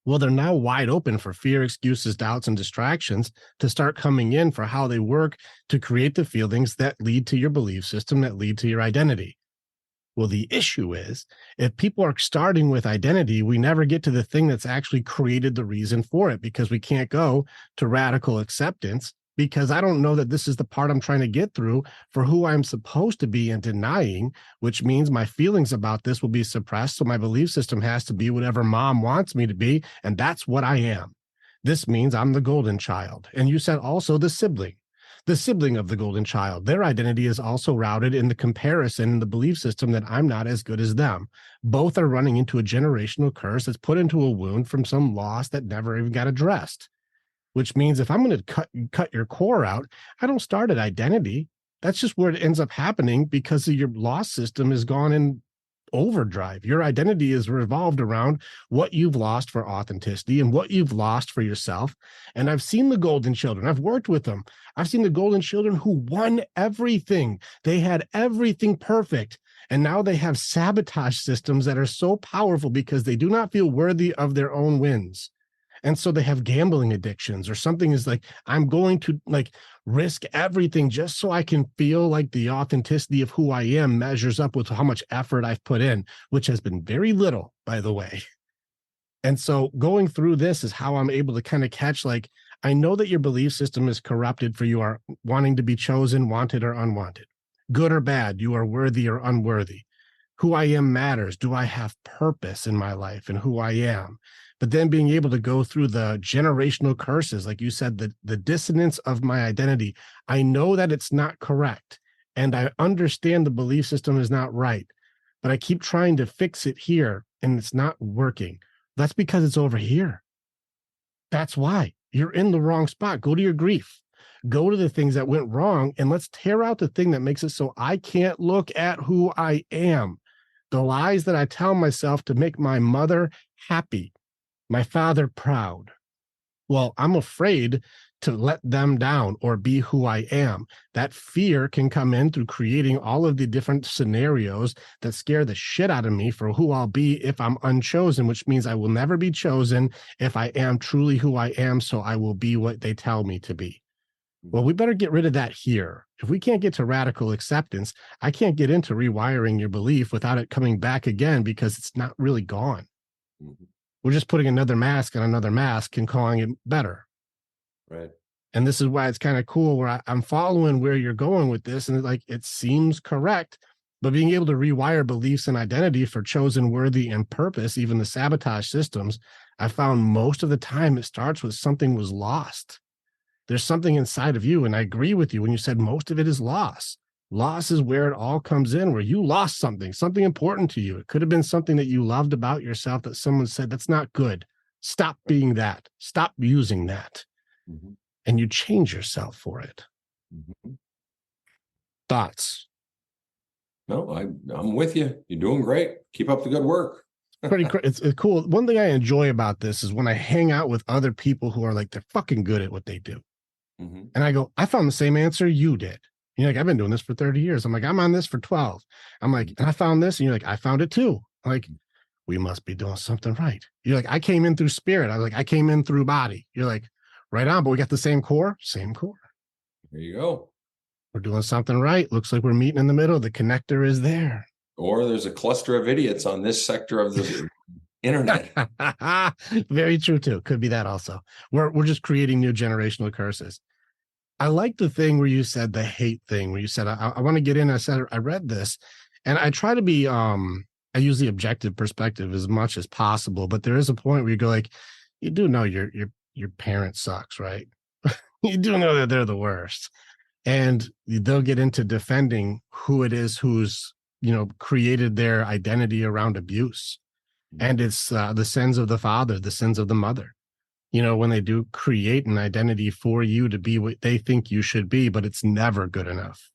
well, they're now wide open for fear, excuses, doubts, and distractions to start coming in for how they work to create the feelings that lead to your belief system, that lead to your identity. Well, the issue is if people are starting with identity, we never get to the thing that's actually created the reason for it, because we can't go to radical acceptance, because I don't know that this is the part I'm trying to get through for who I'm supposed to be and denying, which means my feelings about this will be suppressed. So my belief system has to be whatever mom wants me to be. And that's what I am. This means I'm the golden child. And you said also the sibling of the golden child. Their identity is also routed in the comparison in the belief system that I'm not as good as them. Both are running into a generational curse that's put into a wound from some loss that never even got addressed, which means if I'm going to cut your core out, I don't start at identity. That's just where it ends up happening because of your loss system has gone in overdrive. Your identity is revolved around what you've lost for authenticity and what you've lost for yourself. And I've seen the golden children. I've worked with them. I've seen the golden children who won everything. They had everything perfect. And now they have sabotage systems that are so powerful because they do not feel worthy of their own wins. And so they have gambling addictions, or something is like, I'm going to like risk everything just so I can feel like the authenticity of who I am measures up with how much effort I've put in, which has been very little, by the way. And so going through this is how I'm able to kind of catch, like, I know that your belief system is corrupted for you are wanting to be chosen, wanted or unwanted, good or bad, you are worthy or unworthy. Who I am matters. Do I have purpose in my life and who I am? But then being able to go through the generational curses, like you said, the dissonance of my identity. I know that it's not correct. And I understand the belief system is not right, but I keep trying to fix it here and it's not working. That's because it's over here. That's why you're in the wrong spot. Go to your grief. Go to the things that went wrong and let's tear out the thing that makes it so I can't look at who I am. The lies that I tell myself to make my mother happy, my father proud. Well, I'm afraid to let them down or be who I am. That fear can come in through creating all of the different scenarios that scare the shit out of me for who I'll be if I'm unchosen, which means I will never be chosen if I am truly who I am. So I will be what they tell me to be. Well, we better get rid of that here. If we can't get to radical acceptance, I can't get into rewiring your belief without it coming back again because it's not really gone. Mm-hmm. We're just putting another mask on another mask and calling it better. Right. And this is why it's kind of cool where I'm following where you're going with this. And like, it seems correct, but being able to rewire beliefs and identity for chosen, worthy, and purpose, even the sabotage systems, I found most of the time it starts with something was lost. There's something inside of you. And I agree with you when you said most of it is loss. Loss is where it all comes in, where you lost something important to you. It could have been something that you loved about yourself that someone said, that's not good. Stop being that. Stop using that. Mm-hmm. And you change yourself for it. Mm-hmm. Thoughts? No, I'm with you. You're doing great. Keep up the good work. It's cool. One thing I enjoy about this is when I hang out with other people who are like, they're fucking good at what they do. Mm-hmm. And I go, I found the same answer you did. You're like, I've been doing this for 30 years. I'm like, I'm on this for 12. I'm like, and I found this. And you're like, I found it too. I'm like, we must be doing something right. You're like, I came in through spirit. I was like, I came in through body. You're like, right on, but we got the same core. Same core. There you go. We're doing something right. Looks like we're meeting in the middle. The connector is there. Or there's a cluster of idiots on this sector of the internet. Very true too. Could be that also. We're just creating new generational curses. I like the thing where you said the hate thing, where you said, I want to get in. I said, I read this and I try to be, I use the objective perspective as much as possible, but there is a point where you go like, you do know your parent sucks, right? You do know that they're the worst. And they'll get into defending who it is who's created their identity around abuse. And it's the sins of the father, the sins of the mother. When they do create an identity for you to be what they think you should be, but it's never good enough.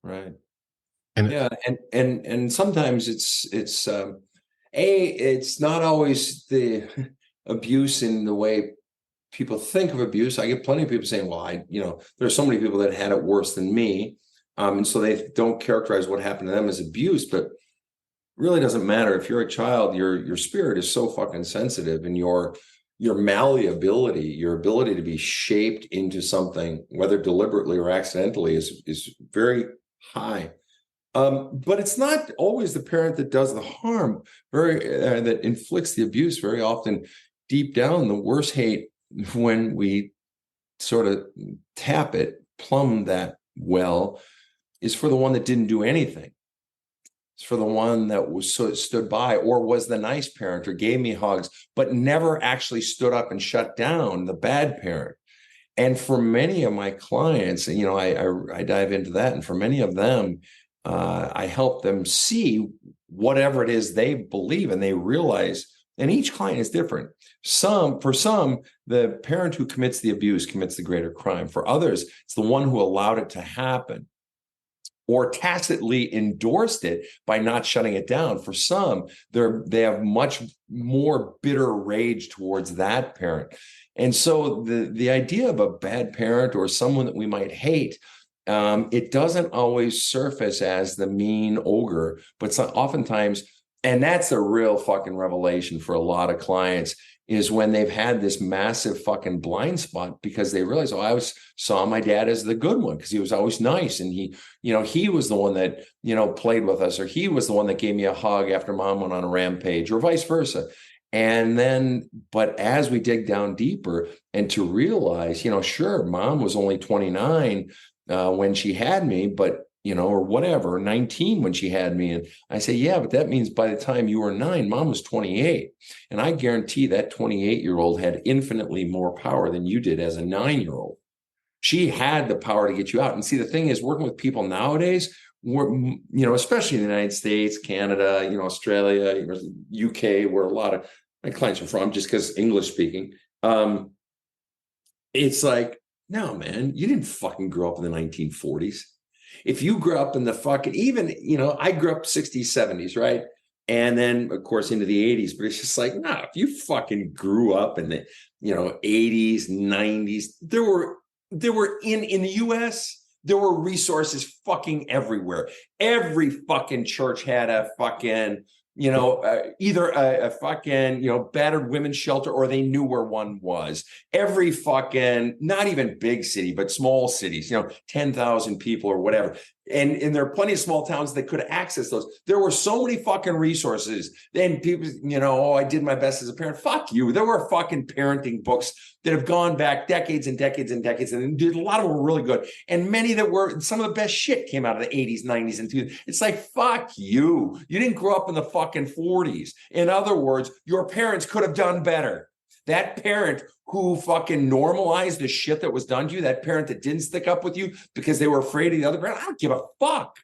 Right. And yeah, and sometimes it's not always the abuse in the way people think of abuse. I get plenty of people saying, well, there's so many people that had it worse than me. And so they don't characterize what happened to them as abuse, but really doesn't matter. If you're a child, your spirit is so fucking sensitive, and your malleability, your ability to be shaped into something, whether deliberately or accidentally, is very high. But it's not always the parent that does the harm, that inflicts the abuse. Very often, deep down, the worst hate, when we sort of plumb that well, is for the one that didn't do anything. It's for the one that stood by, or was the nice parent, or gave me hugs, but never actually stood up and shut down the bad parent. And for many of my clients, I dive into that, and for many of them, I help them see whatever it is they believe, and they realize, and each client is different. For some, the parent who commits the abuse commits the greater crime. For others, it's the one who allowed it to happen, or tacitly endorsed it by not shutting it down. For some, they have much more bitter rage towards that parent. And so the idea of a bad parent or someone that we might hate, it doesn't always surface as the mean ogre, but oftentimes, and that's a real fucking revelation for a lot of clients, is when they've had this massive fucking blind spot, because they realize, I saw my dad as the good one because he was always nice, and he was the one that played with us, or he was the one that gave me a hug after mom went on a rampage, or vice versa. And then, but as we dig down deeper and to realize, sure, mom was only 29 when she had me, but or whatever, 19 when she had me. And I say, yeah, but that means by the time you were 9, mom was 28. And I guarantee that 28-year-old had infinitely more power than you did as a 9-year-old. She had the power to get you out. And see, the thing is, working with people nowadays, especially in the United States, Canada, Australia, UK, where a lot of my clients are from, just because English speaking, it's like, no, man, you didn't fucking grow up in the 1940s. If you grew up in the fucking, I grew up 60s, 70s, right? And then, of course, into the 80s. But it's just like, if you fucking grew up in the, 80s, 90s, there were in the US, there were resources fucking everywhere. Every fucking church had a fucking, either a fucking, battered women's shelter, or they knew where one was. Every fucking, not even big city, but small cities, 10,000 people or whatever. And there are plenty of small towns that could access those. There were so many fucking resources. Then people, I did my best as a parent. Fuck you. There were fucking parenting books that have gone back decades and decades and decades. And a lot of them were really good. And many that were, some of the best shit came out of the 80s, 90s, and 2000s. It's like, fuck you. You didn't grow up in the fucking 40s. In other words, your parents could have done better. That parent who fucking normalized the shit that was done to you, that parent that didn't stick up with you because they were afraid of the other parent, I don't give a fuck.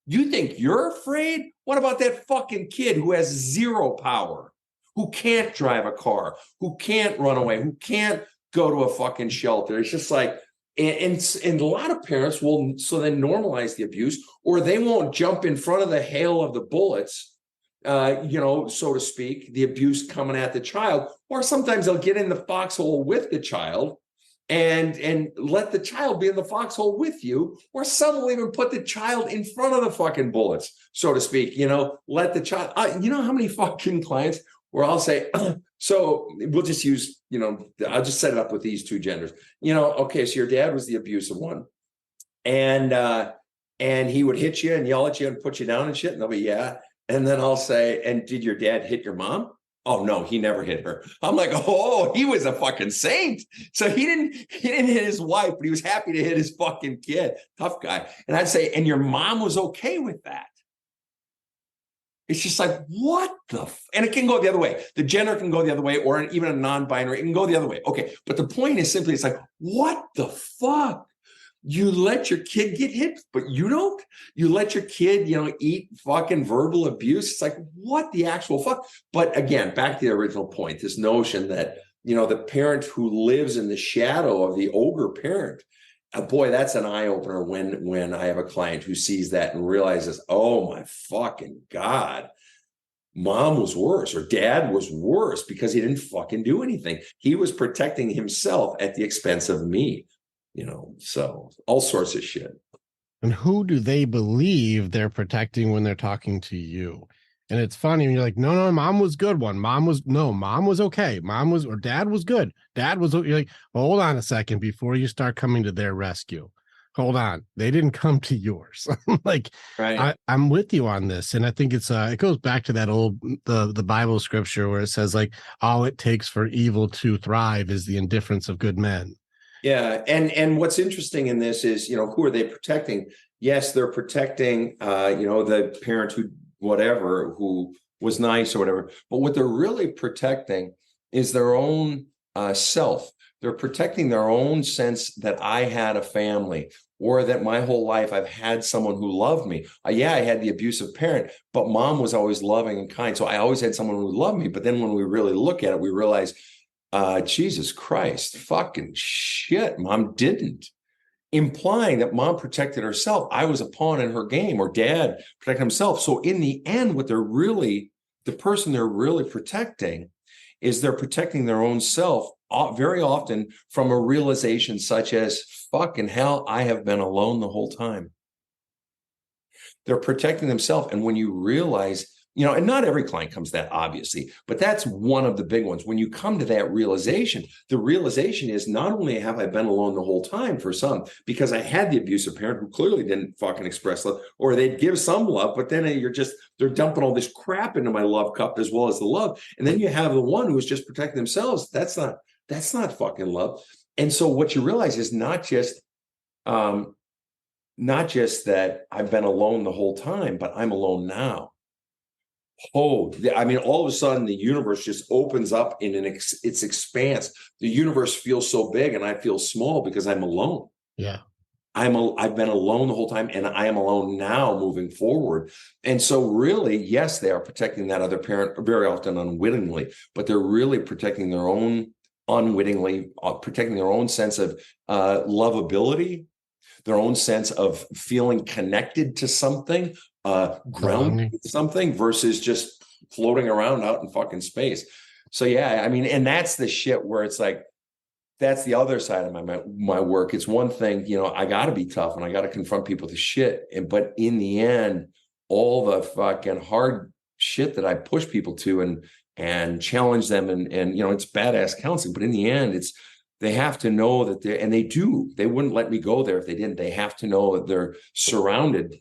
You think you're afraid? What about that fucking kid who has zero power, who can't drive a car, who can't run away, who can't go to a fucking shelter? It's just like, and a lot of parents will so then normalize the abuse, or they won't jump in front of the hail of the bullets, so to speak, the abuse coming at the child, or sometimes they'll get in the foxhole with the child and let the child be in the foxhole with you, or some will even put the child in front of the fucking bullets, so to speak, let the child, how many fucking clients where I'll say, so we'll just use, I'll just set it up with these two genders, okay, so your dad was the abusive one, and he would hit you and yell at you and put you down and shit, and they'll be, yeah. And then I'll say, and did your dad hit your mom? Oh, no, he never hit her. I'm like, oh, he was a fucking saint. So he didn't hit his wife, but he was happy to hit his fucking kid. Tough guy. And I'd say, and your mom was okay with that. It's just like, what the and it can go the other way. The gender can go the other way, or even a non-binary, it can go the other way. Okay. But the point is simply, it's like, what the fuck? You let your kid get hit, but you don't. You let your kid, eat fucking verbal abuse. It's like, what the actual fuck? But again, back to the original point, this notion that, the parent who lives in the shadow of the ogre parent, boy, that's an eye opener when I have a client who sees that and realizes, oh my fucking God, mom was worse or dad was worse because he didn't fucking do anything. He was protecting himself at the expense of me. So all sorts of shit. And who do they believe they're protecting when they're talking to you? And it's funny when you're like, no, mom was good one. Mom was okay. Or dad was good. You're like, hold on a second before you start coming to their rescue. Hold on. They didn't come to yours. Like, right. I'm with you on this. And I think it goes back to that the Bible scripture where it says, like, all it takes for evil to thrive is the indifference of good men. Yeah. And what's interesting in this is, who are they protecting? Yes, they're protecting, the parent who was nice or whatever. But what they're really protecting is their own self. They're protecting their own sense that I had a family, or that my whole life I've had someone who loved me. I had the abusive parent, but mom was always loving and kind. So I always had someone who loved me. But then when we really look at it, we realize, Jesus Christ, fucking shit, mom didn't. Implying that mom protected herself. I was a pawn in her game, or dad protected himself. So in the end, the person they're really protecting is they're protecting their own self, very often from a realization such as, fucking hell, I have been alone the whole time. They're protecting themselves. And when you realize, and not every client comes to that, obviously, but that's one of the big ones. When you come to that realization, the realization is not only have I been alone the whole time for some, because I had the abusive parent who clearly didn't fucking express love, or they'd give some love, but then they're dumping all this crap into my love cup as well as the love. And then you have the one who is just protecting themselves. That's not fucking love. And so what you realize is not just that I've been alone the whole time, but I'm alone now. All of a sudden the universe just opens up in its expanse. The universe feels so big and I feel small because I'm alone. Yeah. I've been alone the whole time, and I am alone now moving forward. And so really, yes, they are protecting that other parent very often unwittingly, but they're really protecting their own protecting their own sense of lovability, their own sense of feeling connected to something, grounded in something, versus just floating around out in fucking space. So yeah, and that's the shit where it's like, that's the other side of my work. It's one thing, I got to be tough and I got to confront people with shit. But in the end, all the fucking hard shit that I push people to and challenge them and it's badass counseling. But in the end, they have to know that they wouldn't let me go there if they didn't. They have to know that they're surrounded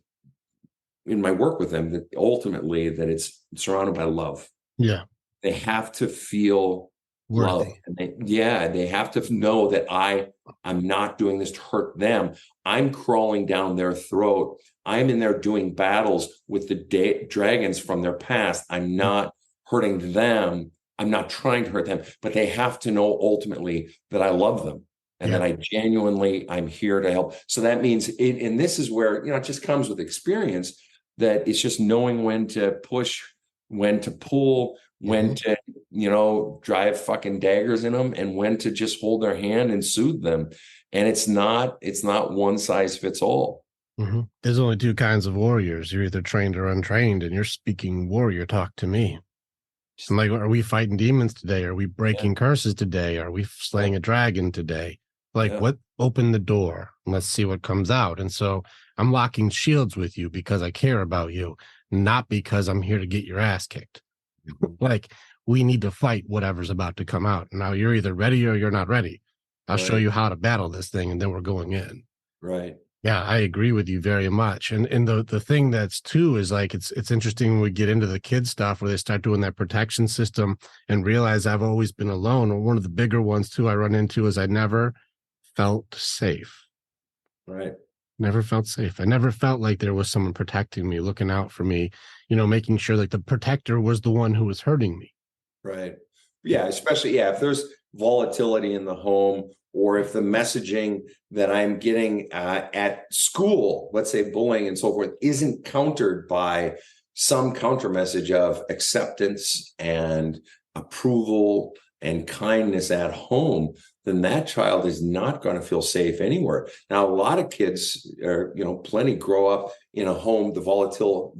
in my work with them, that ultimately that it's surrounded by love. Yeah. They have to feel worthy. Love. And they have to know that I'm not doing this to hurt them. I'm crawling down their throat. I'm in there doing battles with the dragons from their past. I'm not hurting them. I'm not trying to hurt them, but they have to know ultimately that I love them and that I'm here to help. So that means and this is where, it just comes with experience, that it's just knowing when to push, when to pull, when to, drive fucking daggers in them, and when to just hold their hand and soothe them. And it's not one size fits all. Mm-hmm. There's only two kinds of warriors. You're either trained or untrained, and you're speaking warrior talk to me. I'm like, are we fighting demons today? Are we breaking curses today? Are we slaying a dragon today? Like, what? Open the door and let's see what comes out. And so I'm locking shields with you because I care about you, not because I'm here to get your ass kicked. Like, we need to fight whatever's about to come out. Now you're either ready or you're not ready. I'll show you how to battle this thing, and then we're going in. Right. Yeah, I agree with you very much. And the thing that's too is, like, it's interesting when we get into the kid stuff where they start doing that protection system and realize I've always been alone. One of the bigger ones too I run into is I never felt safe. Right. Never felt safe. I never felt like there was someone protecting me, looking out for me, making sure like the protector was the one who was hurting me. Right. Yeah. Especially, if there's volatility in the home, or if the messaging that I'm getting at school, let's say bullying and so forth, isn't countered by some counter message of acceptance and approval and kindness at home, then that child is not going to feel safe anywhere. Now, a lot of kids are, plenty grow up in a home, the volatile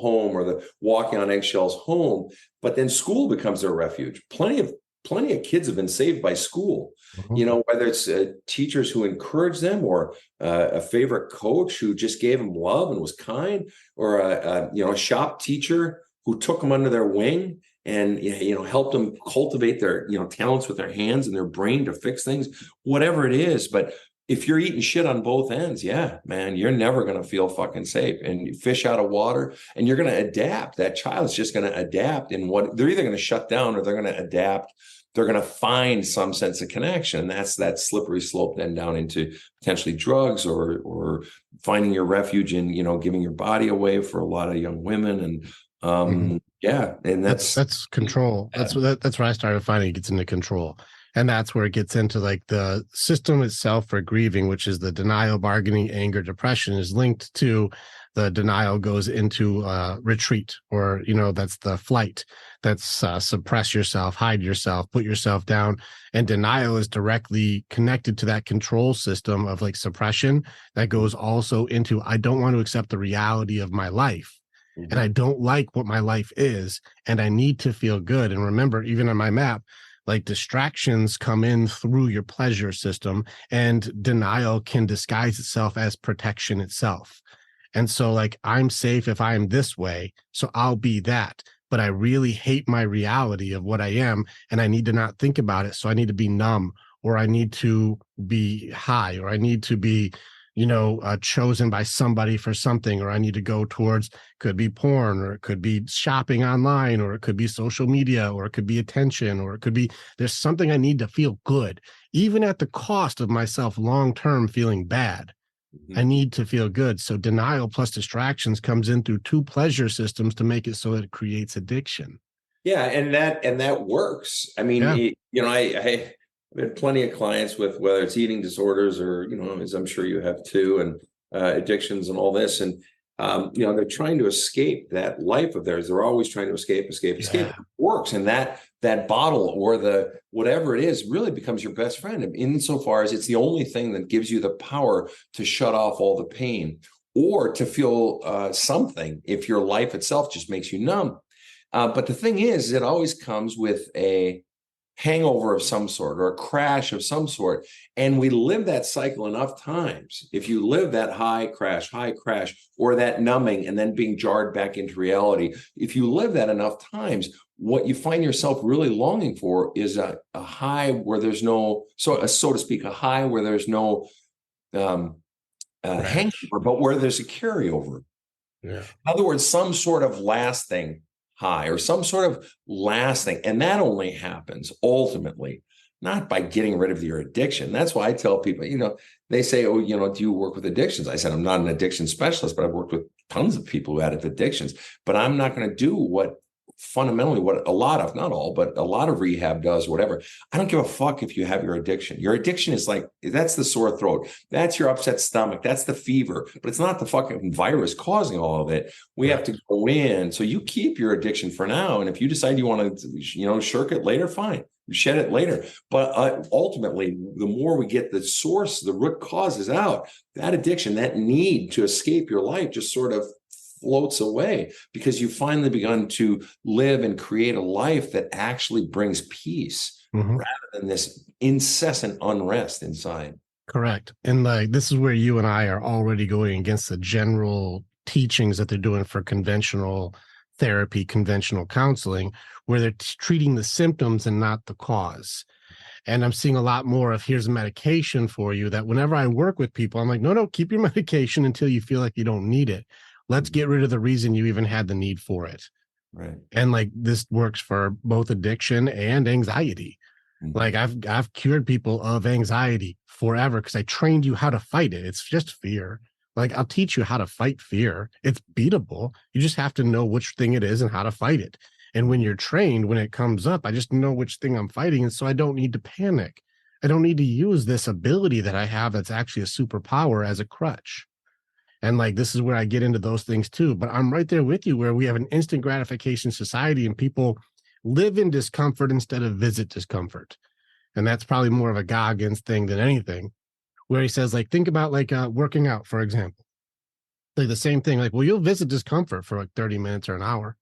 home, or the walking on eggshells home, but then school becomes their refuge. Plenty of kids have been saved by school, whether it's teachers who encourage them, or a favorite coach who just gave them love and was kind, or a shop teacher who took them under their wing and helped them cultivate their talents with their hands and their brain to fix things, whatever it is. But if you're eating shit on both ends, yeah, man, you're never going to feel fucking safe. And you fish out of water, and you're going to adapt. That child's just going to adapt in what they're either going to shut down, or they're going to adapt. They're going to find some sense of connection. And that's that slippery slope then down into potentially drugs, or finding your refuge in, giving your body away for a lot of young women. And yeah, and that's control. That's where I started finding it gets into control. And that's where it gets into like the system itself for grieving, which is the denial, bargaining, anger, depression, is linked to the denial goes into retreat, or, that's the flight. That's suppress yourself, hide yourself, put yourself down. And denial is directly connected to that control system of like suppression that goes also into, I don't want to accept the reality of my life. And I don't like what my life is, and I need to feel good. And remember, even on my map, like distractions come in through your pleasure system, and denial can disguise itself as protection itself. And so like, I'm safe if I'm this way, so I'll be that. But I really hate my reality of what I am, and I need to not think about it. So I need to be numb, or I need to be high, or I need to be chosen by somebody for something, or I need to go towards, could be porn, or it could be shopping online, or it could be social media, or it could be attention, or it could be, there's something I need to feel good, even at the cost of myself long-term feeling bad. I need to feel good. So denial plus distractions comes in through two pleasure systems to make it so it creates addiction. Yeah. And that works. I mean, I've had plenty of clients with, whether it's eating disorders, or, as I'm sure you have too, and addictions and all this. And, they're trying to escape that life of theirs. They're always trying to escape. It works. And that bottle, or the whatever it is, really becomes your best friend, insofar as it's the only thing that gives you the power to shut off all the pain, or to feel something if your life itself just makes you numb. But the thing is, it always comes with a hangover of some sort, or a crash of some sort. And we live that cycle enough times. If you live that high crash, or that numbing and then being jarred back into reality, if you live that enough times, what you find yourself really longing for is a high where there's no, so to speak, a high where there's no hangover, but where there's a carryover. Yeah. In other words, some sort of lasting high, or some sort of lasting. And that only happens ultimately not by getting rid of your addiction. That's why I tell people, they say, oh, do you work with addictions? I said, I'm not an addiction specialist, but I've worked with tons of people who had addictions. But I'm not going to do what a lot of, not all, but a lot of rehab does, whatever. I don't give a fuck if you have your addiction. Your addiction is like, that's the sore throat. That's your upset stomach. That's the fever, but it's not the fucking virus causing all of it. We have to go in. So you keep your addiction for now. And if you decide you want to, shirk it later, fine. You shed it later. But ultimately, the more we get the source, the root causes out, that addiction, that need to escape your life just sort of floats away, because you've finally begun to live and create a life that actually brings peace, rather than this incessant unrest inside. Correct. And like, this is where you and I are already going against the general teachings that they're doing for conventional therapy, conventional counseling, where they're treating the symptoms and not the cause. And I'm seeing a lot more of, here's a medication for you, that whenever I work with people, I'm like, no, keep your medication until you feel like you don't need it. Let's get rid of the reason you even had the need for it. Right. And like, this works for both addiction and anxiety. Like I've cured people of anxiety forever, because I trained you how to fight it. It's just fear. Like, I'll teach you how to fight fear. It's beatable. You just have to know which thing it is and how to fight it. And when you're trained, when it comes up, I just know which thing I'm fighting. And so I don't need to panic. I don't need to use this ability that I have that's actually a superpower as a crutch. And like, this is where I get into those things too. But I'm right there with you where we have an instant gratification society and people live in discomfort instead of visit discomfort. And that's probably more of a Goggins thing than anything, where he says, like, think about like working out, for example. Like the same thing, like, well, you'll visit discomfort for like 30 minutes or an hour.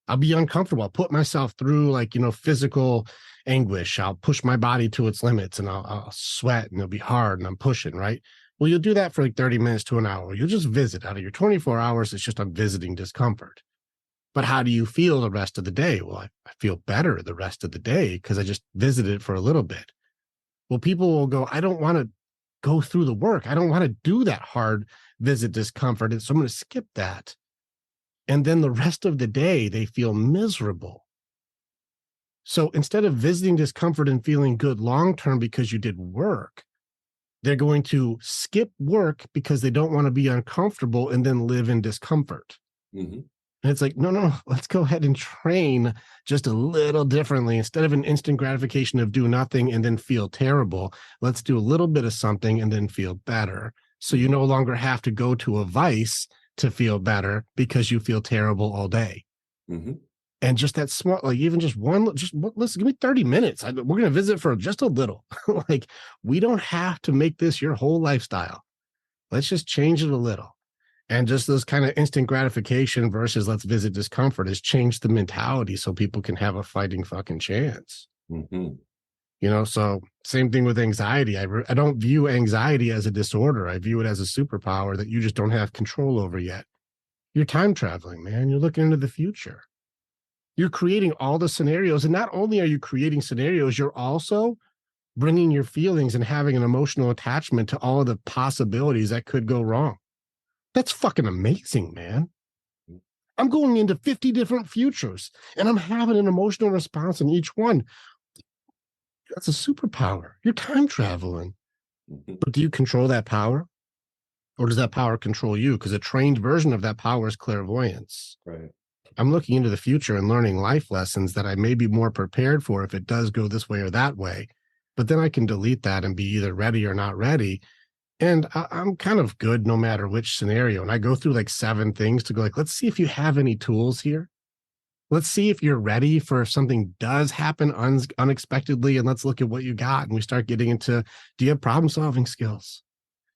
I'll be uncomfortable. I'll put myself through like, physical anguish. I'll push my body to its limits and I'll sweat and it'll be hard and I'm pushing, right? Well, you'll do that for like 30 minutes to an hour. You'll just visit out of your 24 hours. It's just I'm visiting discomfort. But how do you feel the rest of the day? Well, I feel better the rest of the day because I just visited for a little bit. Well, people will go, I don't want to go through the work. I don't want to do that hard visit discomfort. And so I'm going to skip that. And then the rest of the day, they feel miserable. So instead of visiting discomfort and feeling good long term because you did work, they're going to skip work because they don't want to be uncomfortable and then live in discomfort. Mm-hmm. And it's like, no, let's go ahead and train just a little differently. Instead of an instant gratification of do nothing and then feel terrible, let's do a little bit of something and then feel better. So you no longer have to go to a vice to feel better because you feel terrible all day. Mm-hmm. And just that small, like even just one, just listen, give me 30 minutes. We're going to visit for just a little. Like, we don't have to make this your whole lifestyle. Let's just change it a little. And just those kind of instant gratification versus let's visit discomfort has changed the mentality so people can have a fighting fucking chance. Mm-hmm. So same thing with anxiety. I don't view anxiety as a disorder. I view it as a superpower that you just don't have control over yet. You're time traveling, man. You're looking into the future. You're creating all the scenarios. And not only are you creating scenarios, you're also bringing your feelings and having an emotional attachment to all of the possibilities that could go wrong. That's fucking amazing, man. I'm going into 50 different futures and I'm having an emotional response in each one. That's a superpower. You're time traveling. Mm-hmm. But do you control that power? Or does that power control you? Because a trained version of that power is clairvoyance. Right. I'm looking into the future and learning life lessons that I may be more prepared for if it does go this way or that way. But then I can delete that and be either ready or not ready. And I'm kind of good no matter which scenario. And I go through like 7 things to go like, let's see if you have any tools here. Let's see if you're ready for if something does happen unexpectedly. And let's look at what you got. And we start getting into, do you have problem solving skills?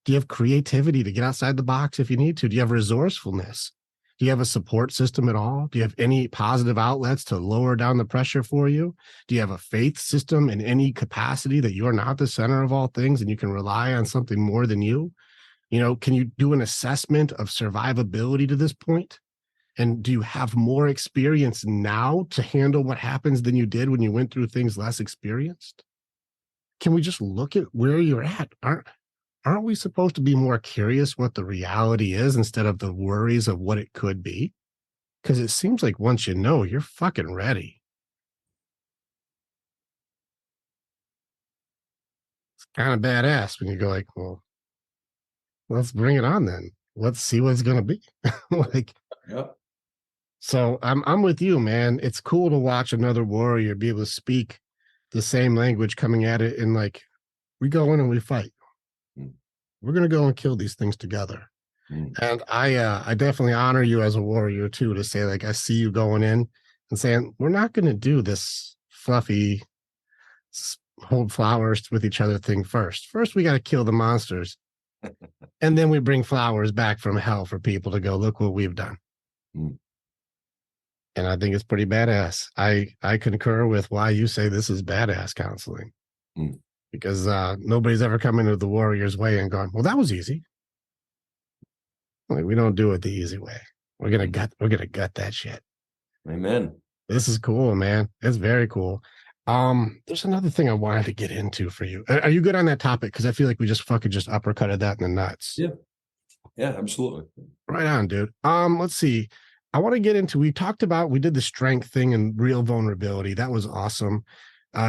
Do you have creativity to get outside the box if you need to? Do you have resourcefulness? Do you have a support system at all? Do you have any positive outlets to lower down the pressure for you? Do you have a faith system in any capacity that you're not the center of all things and you can rely on something more than you? Can you do an assessment of survivability to this point? And do you have more experience now to handle what happens than you did when you went through things less experienced? Can we just look at where you're at? Aren't we supposed to be more curious what the reality is instead of the worries of what it could be? Because it seems like once you know, you're fucking ready. It's kind of badass when you go like, well, let's bring it on then. Let's see what it's going to be. Like, yep. So I'm with you, man. It's cool to watch another warrior be able to speak the same language coming at it and like, we go in and we fight. We're going to go and kill these things together. And I definitely honor you as a warrior too, to say like, I see you going in and saying, we're not going to do this fluffy hold flowers with each other thing first. First, we got to kill the monsters. And then we bring flowers back from hell for people to go, look what we've done. And I think it's pretty badass. I concur with why you say this is badass counseling. Because nobody's ever come into the warrior's way and gone, well, that was easy. Like, we don't do it the easy way. We're gonna gut that shit. Amen. This is cool, man. It's very cool. There's another thing I wanted to get into for you. Are you good on that topic? Because I feel like we just fucking just uppercutted that in the nuts. Yeah, absolutely. Right on, dude. Let's see. I want to get into, we did the strength thing and real vulnerability. That was awesome.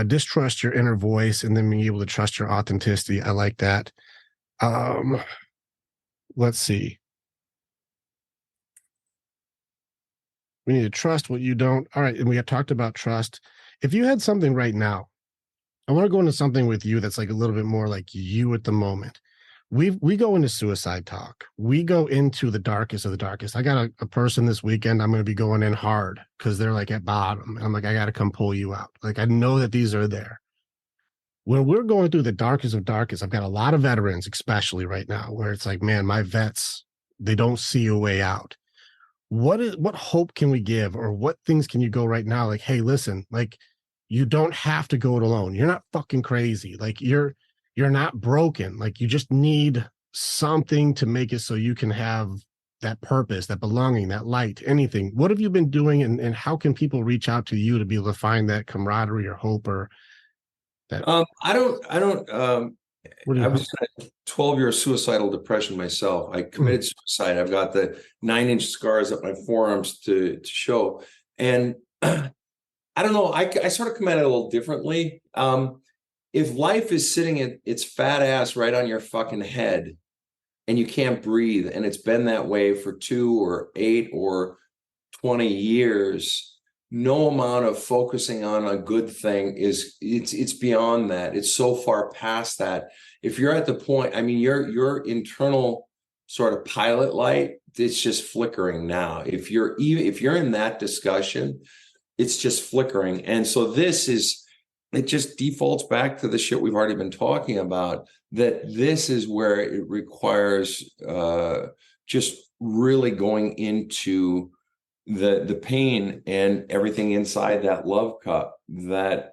Distrust your inner voice and then being able to trust your authenticity. I like that. Let's see. We need to trust what you don't. All right. And we have talked about trust. If you had something right now, I want to go into something with you that's like a little bit more like you at the moment. We go into suicide talk. We go into the darkest of the darkest. I got a person this weekend. I'm going to be going in hard because they're like at bottom. And I'm like, I got to come pull you out. Like, I know that these are there. When we're going through the darkest of darkest, I've got a lot of veterans, especially right now, where it's like, man, my vets, they don't see a way out. What hope can we give, or what things can you go right now? Like, hey, listen, like, you don't have to go it alone. You're not fucking crazy. Like, you're not broken. Like, you just need something to make it so you can have that purpose, that belonging, that light, anything. What have you been doing, and how can people reach out to you to be able to find that camaraderie or hope, or that? I don't. What do I you? was in a 12-year suicidal depression myself. I committed suicide. I've got the 9-inch scars up my forearms to show. And I don't know. I sort of come at it a little differently. If life is sitting at its fat ass right on your fucking head and you can't breathe, and it's been that way for 2 or 8 or 20 years, no amount of focusing on a good thing it's beyond that. It's so far past that. If you're at the point, I mean, your internal sort of pilot light, it's just flickering now. If you're in that discussion, it's just flickering. And so it just defaults back to the shit we've already been talking about, that this is where it requires just really going into the pain and everything inside that love cup, that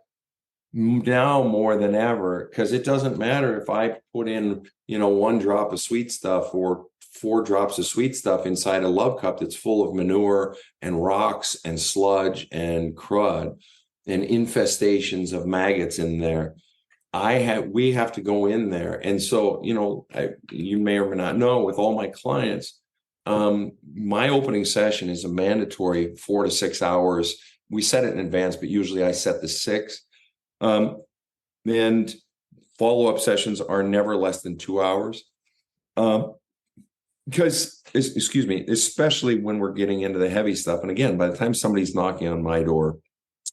now more than ever, because it doesn't matter if I put in 1 drop of sweet stuff or 4 drops of sweet stuff inside a love cup that's full of manure and rocks and sludge and crud and infestations of maggots in there. We have to go in there. And so, you may or may not know, with all my clients, my opening session is a mandatory 4 to 6 hours. We set it in advance, but usually I set the 6. And follow-up sessions are never less than 2 hours. Because, excuse me, especially when we're getting into the heavy stuff. And again, by the time somebody's knocking on my door,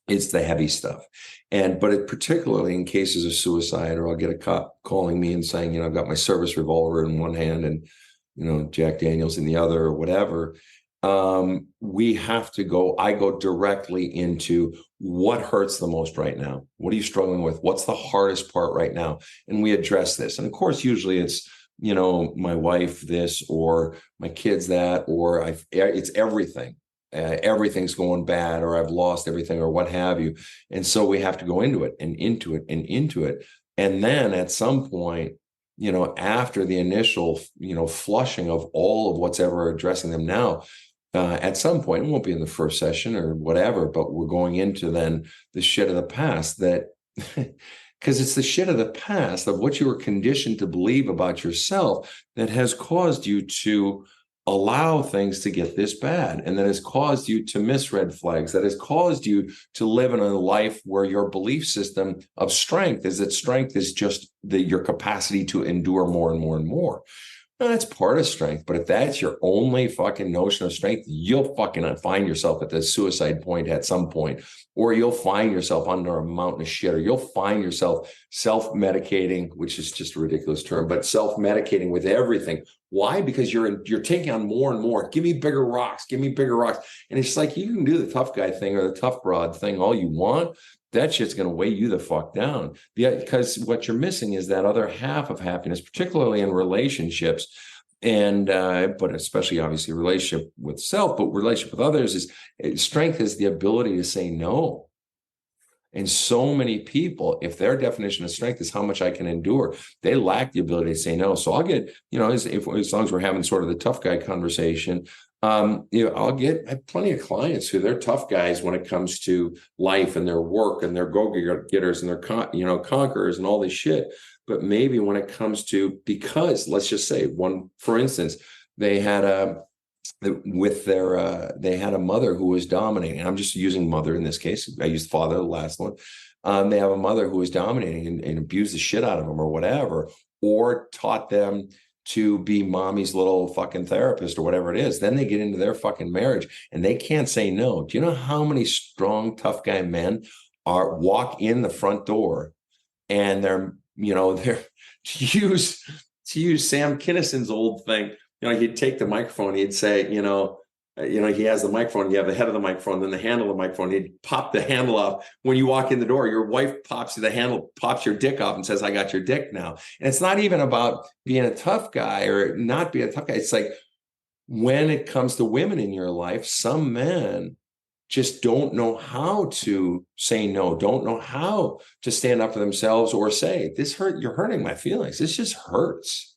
it's the heavy stuff. But particularly in cases of suicide, or I'll get a cop calling me and saying, I've got my service revolver in one hand and, Jack Daniels in the other, or whatever. We have to go. I go directly into what hurts the most right now. What are you struggling with? What's the hardest part right now? And we address this. And of course, usually it's, my wife this, or my kids that, or it's everything. Everything's going bad, or I've lost everything, or what have you. And so we have to go into it and into it and into it. And then at some point, after the initial, flushing of all of what's ever addressing them now, at some point, it won't be in the first session or whatever, but we're going into then the shit of the past, that because it's the shit of the past of what you were conditioned to believe about yourself that has caused you to allow things to get this bad, and that has caused you to miss red flags, that has caused you to live in a life where your belief system of strength is that strength is just your capacity to endure more and more and more. Now, that's part of strength, but if that's your only fucking notion of strength, you'll fucking find yourself at the suicide point at some point, or you'll find yourself under a mountain of shit, or you'll find yourself self-medicating, which is just a ridiculous term, but self-medicating with everything. Why? Because you're taking on more and more. Give me bigger rocks. Give me bigger rocks. And it's like, you can do the tough guy thing or the tough broad thing all you want. That shit's going to weigh you the fuck down, because what you're missing is that other half of happiness, particularly in relationships, and but especially obviously relationship with self, but relationship with others, is strength is the ability to say no. And so many people, if their definition of strength is how much I can endure, they lack the ability to say no. So I'll get, as long as we're having sort of the tough guy conversation, I have plenty of clients who they're tough guys when it comes to life and their work, and their go-getters and their conquerors and all this shit. But maybe when it comes to, because let's just say for instance, they had a mother who was dominating. I'm just using mother in this case. I used father, the last one. They have a mother who was dominating and abused the shit out of them or whatever, or taught them to be mommy's little fucking therapist or whatever it is. Then they get into their fucking marriage and they can't say no. Do you know how many strong, tough guy men walk in the front door and they're to use Sam Kinnison's old thing, he'd take the microphone, he'd say, he has the microphone, you have the head of the microphone, then the handle of the microphone, he'd pop the handle off. When you walk in the door, your wife pops the handle, pops your dick off and says, I got your dick now. And it's not even about being a tough guy or not being a tough guy. It's like, when it comes to women in your life, some men just don't know how to say no, don't know how to stand up for themselves or say, you're hurting my feelings. This just hurts,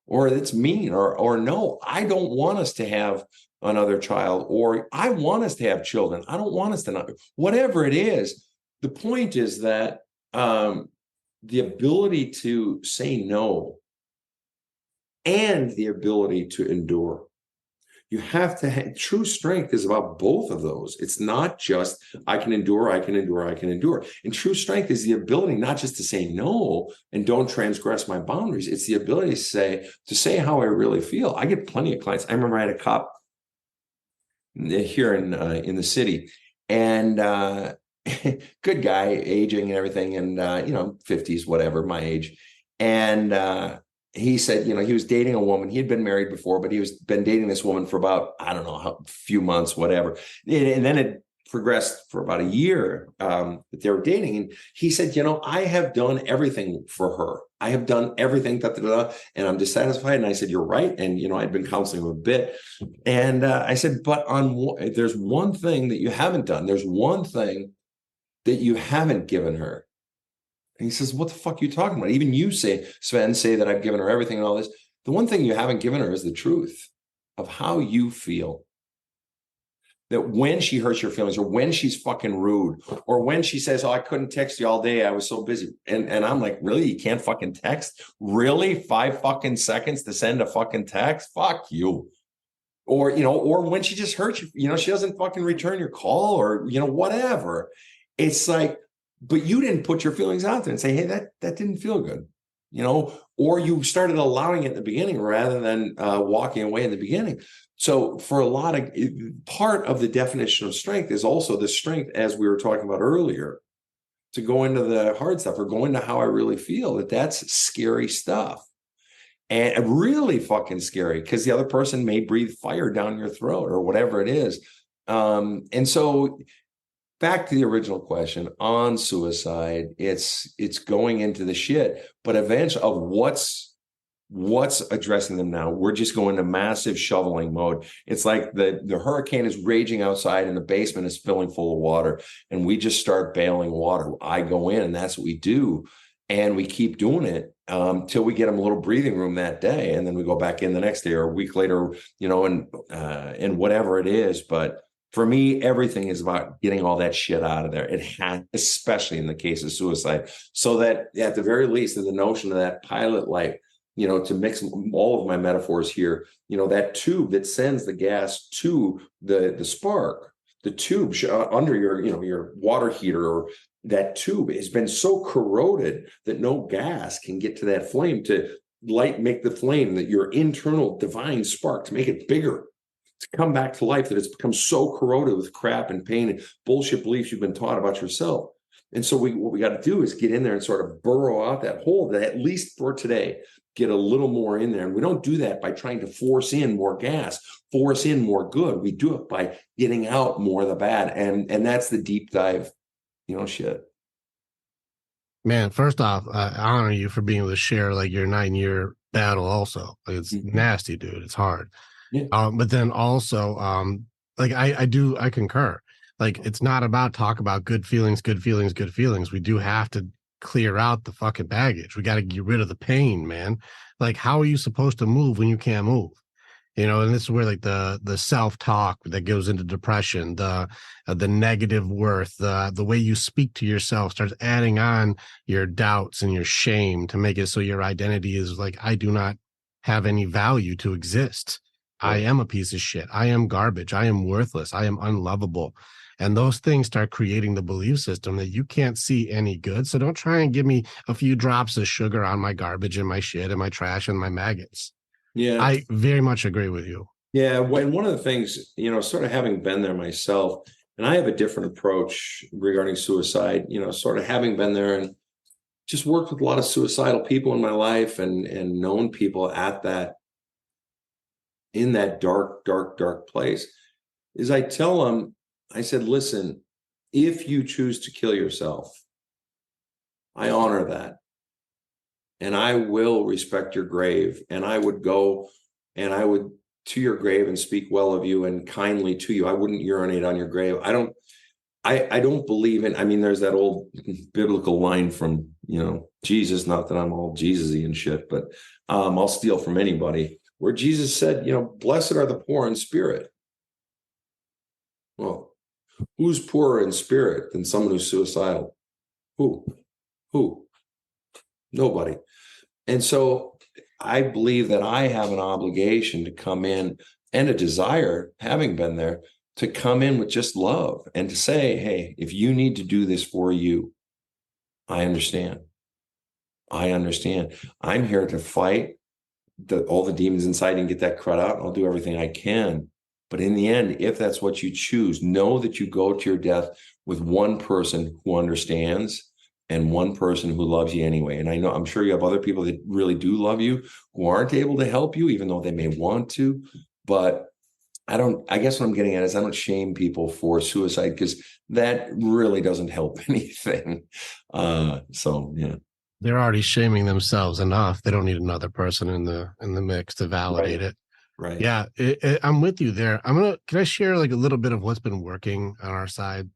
or it's mean, or no, I don't want us to have another child, or I want us to have children. I don't want us to not, whatever it is. The point is that the ability to say no and the ability to endure. You have to have true strength is about both of those. It's not just I can endure, I can endure, I can endure. And true strength is the ability not just to say no and don't transgress my boundaries. It's the ability to say how I really feel. I get plenty of clients. I remember I had a cop here in the city, and good guy, aging and everything, and 50s, whatever, my age. And he said, he was dating a woman. He had been married before, but he was been dating this woman for about, I don't know, a few months, whatever. And then it progressed for about a year that they were dating. And he said, I have done everything for her. I have done everything, and I'm dissatisfied. And I said, you're right. And, I'd been counseling him a bit. And I said, but there's one thing that you haven't done. There's one thing that you haven't given her. And he says, what the fuck are you talking about? Even you Sven, say that I've given her everything and all this. The one thing you haven't given her is the truth of how you feel. That when she hurts your feelings, or when she's fucking rude, or when she says, oh, I couldn't text you all day, I was so busy. And I'm like, really? You can't fucking text? Really? 5 fucking seconds to send a fucking text? Fuck you. Or, or when she just hurts you, she doesn't fucking return your call, or, whatever. It's like, but you didn't put your feelings out there and say, hey, that didn't feel good, or you started allowing it in the beginning rather than walking away in the beginning. So for part of the definition of strength is also the strength, as we were talking about earlier, to go into the hard stuff or go into how I really feel. That's scary stuff, and really fucking scary, because the other person may breathe fire down your throat or whatever it is. And so back to the original question on suicide, it's going into the shit, but eventually of what's addressing them now. We're just going to massive shoveling mode. It's like the hurricane is raging outside and the basement is filling full of water, and we just start bailing water. I go in, and that's what we do. And we keep doing it till we get them a little breathing room that day. And then we go back in the next day or a week later, and whatever it is. But for me, everything is about getting all that shit out of there. It had, especially in the case of suicide, so that at the very least, in the notion of that pilot light, to mix all of my metaphors here, that tube that sends the gas to the spark, the tube under your water heater, or that tube has been so corroded that no gas can get to that flame to make the flame, that your internal divine spark, to make it bigger, to come back to life, that it's become so corroded with crap and pain and bullshit beliefs you've been taught about yourself. And so what we got to do is get in there and sort of burrow out that hole, that at least for today, get a little more in there. And we don't do that by trying to force in more gas, force in more good. We do it by getting out more of the bad. And that's the deep dive, shit. Man, first off, I honor you for being able to share like your 9-year battle also. Like, it's nasty, dude. It's hard. Yeah. But then also, like I concur. Like, it's not about talk about good feelings, good feelings, good feelings. We do have to clear out the fucking baggage. We got to get rid of the pain, man. Like, how are you supposed to move when you can't move? And this is where like the self-talk that goes into depression, the negative worth, the way you speak to yourself starts adding on your doubts and your shame to make it so your identity is like, I do not have any value to exist. Right. I am a piece of shit. I am garbage. I am worthless. I am unlovable. And those things start creating the belief system that you can't see any good. So don't try and give me a few drops of sugar on my garbage and my shit and my trash and my maggots. Yeah. I very much agree with you. Yeah. When one of the things, sort of having been there myself, and I have a different approach regarding suicide, sort of having been there and just worked with a lot of suicidal people in my life and known people in that dark, dark, dark place, is I tell them, I said, listen, if you choose to kill yourself, I honor that. And I will respect your grave. And I would go and I would to your grave and speak well of you and kindly to you. I wouldn't urinate on your grave. I don't believe in, I mean, there's that old biblical line from, Jesus, not that I'm all Jesus-y and shit, but I'll steal from anybody, where Jesus said, blessed are the poor in spirit. Well, who's poorer in spirit than someone who's suicidal? Who? Nobody. And so I believe that I have an obligation to come in, and a desire, having been there, to come in with just love and to say, hey, if you need to do this for you, I understand. I'm here to fight all the demons inside and get that crud out. And I'll do everything I can. But in the end, if that's what you choose, know that you go to your death with one person who understands and one person who loves you anyway. And I'm sure you have other people that really do love you who aren't able to help you, even though they may want to. But I guess what I'm getting at is I don't shame people for suicide, because that really doesn't help anything. So yeah. They're already shaming themselves enough. They don't need another person in the mix to validate it. Right. Yeah, I'm with you there. Can I share like a little bit of what's been working on our side?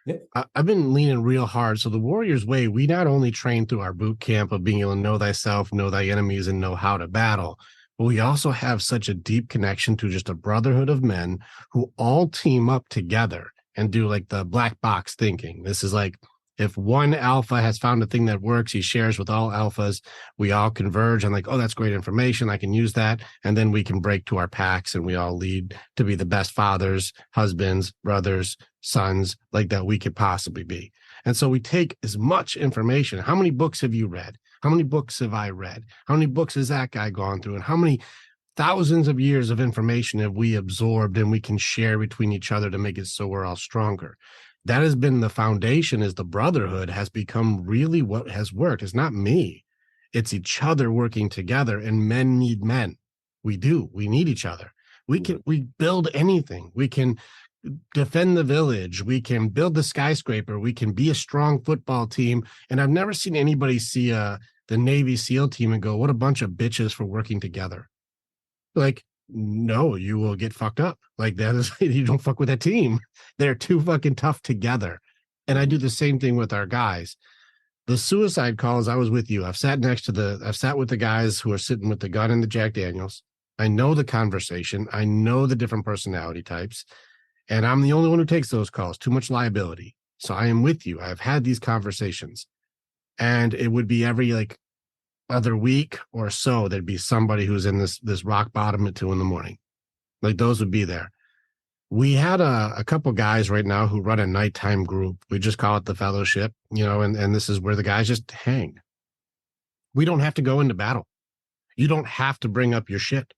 Yeah. I've been leaning real hard. So the Warrior's Way, we not only train through our boot camp of being able to know thyself, know thy enemies, and know how to battle, but we also have such a deep connection to just a brotherhood of men who all team up together and do like the black box thinking. This is like, if one alpha has found a thing that works, he shares with all alphas. We all converge and like, oh, that's great information. I can use that. And then we can break to our packs and we all lead to be the best fathers, husbands, brothers, sons, like that we could possibly be. And so we take as much information. How many books have you read? How many books have I read? How many books has that guy gone through? And how many thousands of years of information have we absorbed and we can share between each other to make it so we're all stronger? That has been the foundation, is the brotherhood has become really what has worked. It's not me. It's each other working together, and men need men. We do. We need each other. We build anything. We can defend the village. We can build the skyscraper. We can be a strong football team. And I've never seen anybody see the Navy SEAL team and go, what a bunch of bitches for working together. Like, no, you will get fucked up. Like, that is, you don't fuck with that team. They're too fucking tough together. And I do the same thing with our guys. The suicide calls, I was with you. I've sat with the guys who are sitting with the gun and the Jack Daniels. I know the conversation. I know the different personality types. And I'm the only one who takes those calls. Too much liability. So I am with you. I've had these conversations. And it would be every like other week or so, there'd be somebody who's in this rock bottom at 2 a.m. Like, those would be there. We had a couple guys right now who run a nighttime group. We just call it the Fellowship, and this is where the guys just hang. We don't have to go into battle. You don't have to bring up your shit.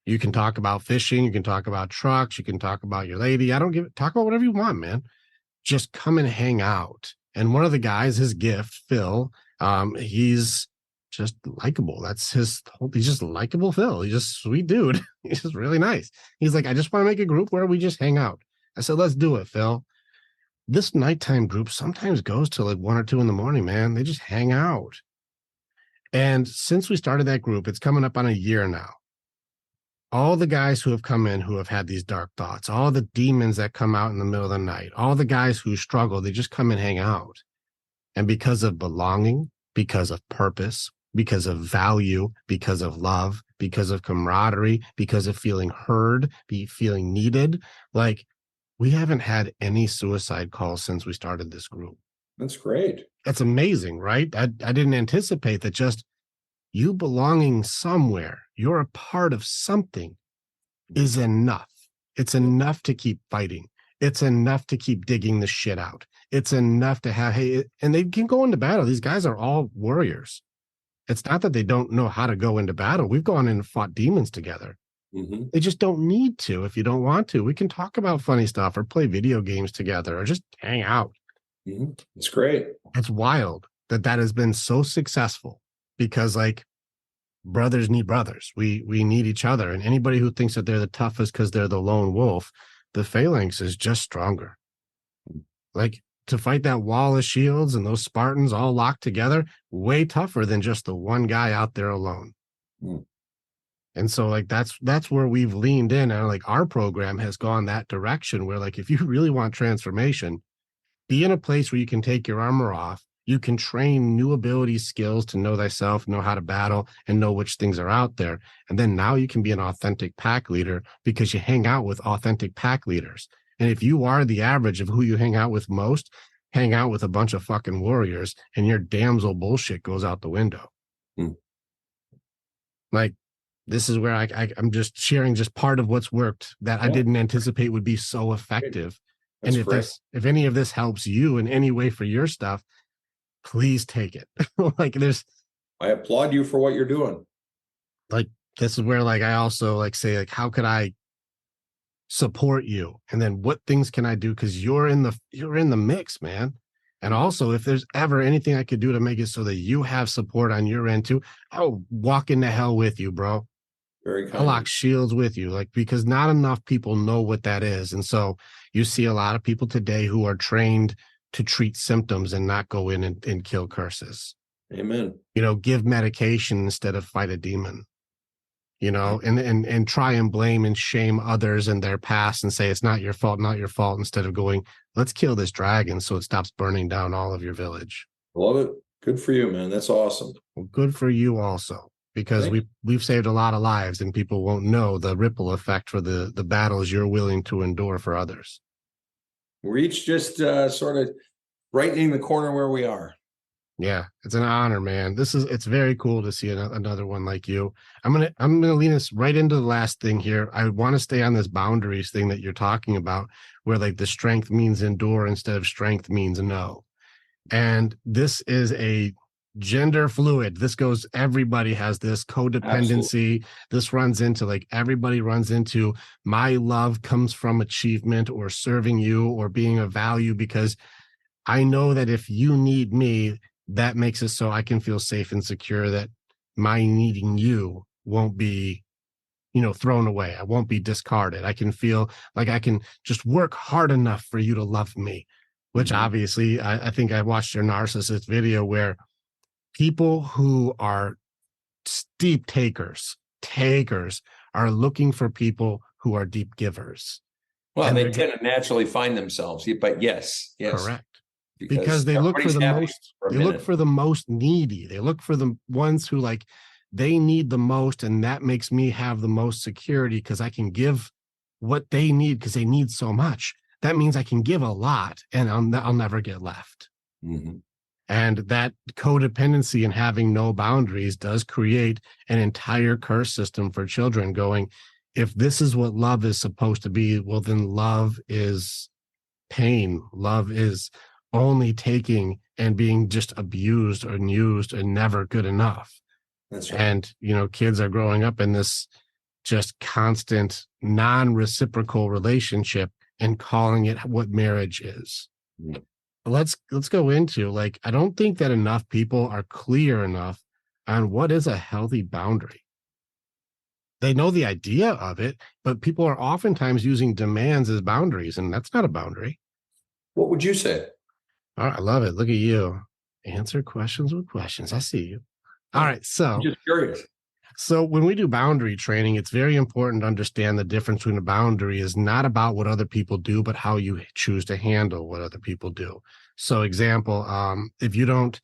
You can talk about fishing. You can talk about trucks. You can talk about your lady. Talk about whatever you want, man. Just come and hang out. And one of the guys, his gift, Phil, he's just likable. He's just likable Phil. He's just sweet dude. He's just really nice. He's like, I just want to make a group where we just hang out. I said, let's do it, Phil. This nighttime group sometimes goes to like 1 or 2 a.m, man. They just hang out. And since we started that group, it's coming up on a year now. All the guys who have come in who have had these dark thoughts, all the demons that come out in the middle of the night, all the guys who struggle, they just come and hang out. And because of belonging, because of purpose, because of value, because of love, because of camaraderie, because of feeling heard, feeling needed, like, we haven't had any suicide calls since we started this group. That's great. That's amazing, right? I didn't anticipate that. Just you belonging somewhere, you're a part of something, is enough. It's enough to keep fighting. It's enough to keep digging the shit out. It's enough to have, and they can go into battle. These guys are all warriors. It's not that they don't know how to go into battle. We've gone in and fought demons together. Mhm. They just don't need to if you don't want to. We can talk about funny stuff or play video games together or just hang out. Mhm. It's great. It's wild that that has been so successful because, like, brothers need brothers. We need each other. And anybody who thinks that they're the toughest because they're the lone wolf, the phalanx is just stronger. Like, to fight that wall of shields and those Spartans all locked together, way tougher than just the one guy out there alone. Mm. And so, like, that's where we've leaned in, and like our program has gone that direction where, like, if you really want transformation, be in a place where you can take your armor off. You can train new abilities, skills to know thyself, know how to battle, and know which things are out there. And then now you can be an authentic pack leader because you hang out with authentic pack leaders. And if you are the average of who you hang out with most, hang out with a bunch of fucking warriors and your damsel bullshit goes out the window. Mm. Like, this is where I'm just sharing just part of what's worked that I Yeah. didn't anticipate would be so effective. That's And great. if any of this helps you in any way for your stuff, please take it. Like, there's I applaud you for what you're doing. like, this is where, like, I also like say, like, how could I support you? And then what things can I do? Because you're in the mix, man. And also, if there's ever anything I could do to make it so that you have support on your end too, I'll walk into hell with you, bro. Very I'll kind. lock shields with you, like, because not enough people know what that is. And so you see a lot of people today who are trained to treat symptoms and not go in and kill curses. Amen. Give medication instead of fight a demon. And try and blame and shame others in their past and say it's not your fault, instead of going, let's kill this dragon so it stops burning down all of your village. Love it. Good for you, man. That's awesome. Well, good for you also, because Thank we've saved a lot of lives, and people won't know the ripple effect for the battles you're willing to endure for others. We're each just sort of brightening the corner where we are. Yeah, it's an honor, man. It's very cool to see another one like you. I'm gonna lean us right into the last thing here. I want to stay on this boundaries thing that you're talking about, where, like, the strength means endure instead of strength means no. And this is a gender fluid. This goes, everybody has this codependency. Absolutely. This runs into, like, everybody runs into, my love comes from achievement or serving you or being of value, because I know that if you need me, that makes it so I can feel safe and secure that my needing you won't be, thrown away. I won't be discarded. I can feel like I can just work hard enough for you to love me, which obviously I think I watched your narcissist video where people who are deep takers are looking for people who are deep givers. Well, And they they're tend to naturally find themselves, but yes, correct. Because they look for everybody's the happy most for a they look minute. for the most needy. They look for the ones who, like, they need the most, and that makes me have the most security because I can give what they need because they need so much. That means I can give a lot and I'll never get left. Mhm. And that codependency and having no boundaries does create an entire curse system for children going, if this is what love is supposed to be, well, then love is pain. Love is only taking and being just abused and used and never good enough. That's right. And, kids are growing up in this just constant non-reciprocal relationship and calling it what marriage is. Mhm. Let's go into, like, I don't think that enough people are clear enough on what is a healthy boundary. They know the idea of it, but people are oftentimes using demands as boundaries, and that's not a boundary. What would you say? All right, I love it. Look at you. Answer questions with questions. I see you. All right. I'm just curious. So when we do boundary training, it's very important to understand the difference between a boundary is not about what other people do, but how you choose to handle what other people do. So example, if you don't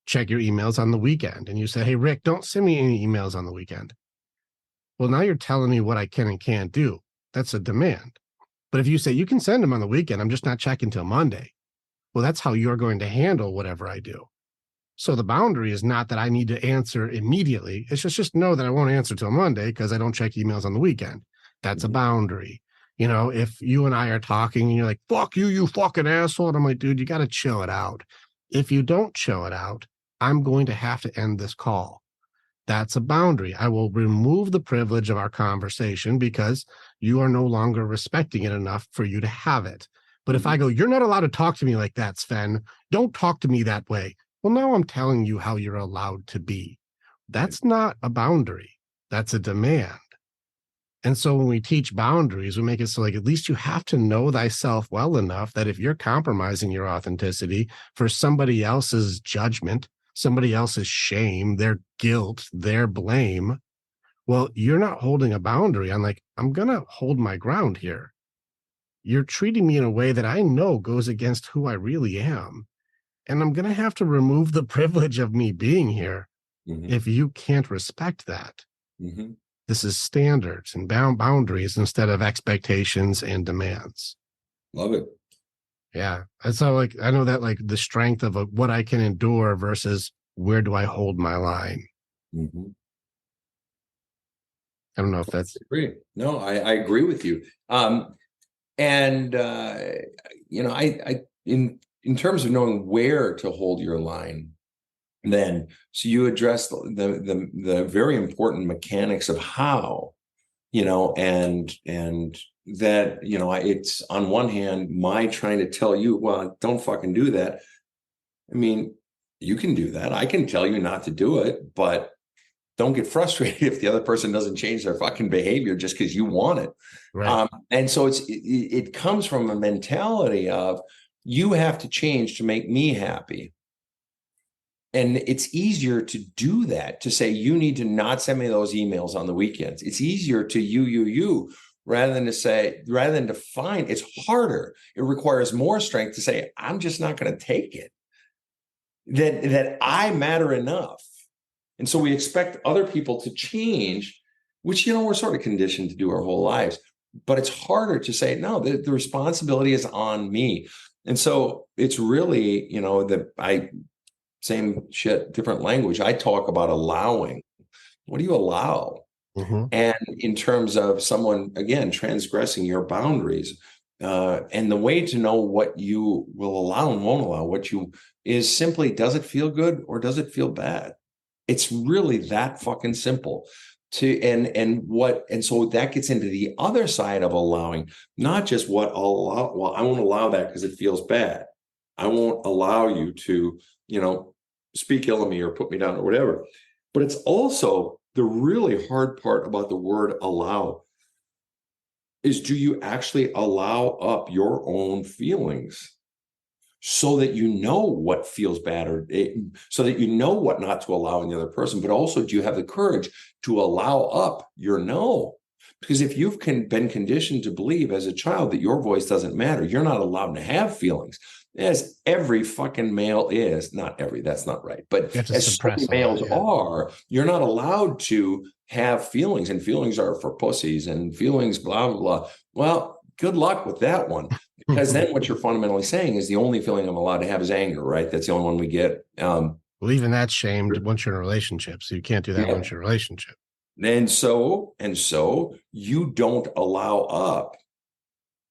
check your emails on the weekend and you say, hey, Rick, don't send me any emails on the weekend. Well, now you're telling me what I can and can't do. That's a demand. But if you say you can send them on the weekend, I'm just not checking till Monday. Well, that's how you're going to handle whatever I do. So the boundary is not that I need to answer immediately. It's just know that I won't answer till Monday because I don't check emails on the weekend. That's a boundary. If you and I are talking and you're like, fuck you, you fucking asshole. And I'm like, dude, you got to chill it out. If you don't chill it out, I'm going to have to end this call. That's a boundary. I will remove the privilege of our conversation because you are no longer respecting it enough for you to have it. But if I go, you're not allowed to talk to me like that, Sven. Don't talk to me that way. Well, now I'm telling you how you're allowed to be. That's not a boundary. That's a demand. And so when we teach boundaries, we make it so like at least you have to know thyself well enough that if you're compromising your authenticity for somebody else's judgment, somebody else's shame, their guilt, their blame, well, you're not holding a boundary. I'm like, I'm going to hold my ground here. You're treating me in a way that I know goes against who I really am. And I'm going to have to remove the privilege of me being here if you can't respect that. This is standards and boundaries instead of expectations and demands. Love it. Yeah. And so like, I know that like the strength of what I can endure versus where do I hold my line? I don't know if that's. I agree. No, I agree with you. And you know, I in terms of knowing where to hold your line, then so you address the very important mechanics of how, you know, and that, you know, it's on one hand my trying to tell you, well, don't fucking do that. I mean, you can do that. I can tell you not to do it, but don't get frustrated if the other person doesn't change their fucking behavior just because you want it. Right. And so it comes from a mentality of you have to change to make me happy. And it's easier to do that, to say, you need to not send me those emails on the weekends. It's easier to you, rather than to find, it's harder. It requires more strength to say, I'm just not going to take it. That I matter enough. And so we expect other people to change, which, you know, we're sort of conditioned to do our whole lives. But it's harder to say, no, the responsibility is on me. And so it's really, you know, same shit, different language. I talk about allowing. What do you allow? And in terms of someone, again, transgressing your boundaries, and the way to know what you will allow and won't allow, is simply, does it feel good or does it feel bad? It's really that fucking simple. So that gets into the other side of allowing, not just what I'll allow. Well, I won't allow that because it feels bad. I won't allow you to, you know, speak ill of me or put me down or whatever. But it's also the really hard part about the word allow is, do you actually allow up your own feelings so that you know what feels bad, so that you know what not to allow in the other person, but also do you have the courage to allow up your no? Because if you've been conditioned to believe as a child that your voice doesn't matter, you're not allowed to have feelings, as every fucking male is, not every, that's not right, but as so many males are, you're not allowed to have feelings, and feelings are for pussies, and feelings blah, blah, blah. Well, good luck with that one. Because then what you're fundamentally saying is the only feeling I'm allowed to have is anger, right? That's the only one we get. Well, even that's shamed once you're in a relationship. So you can't do that once you're in a relationship. And so you don't allow up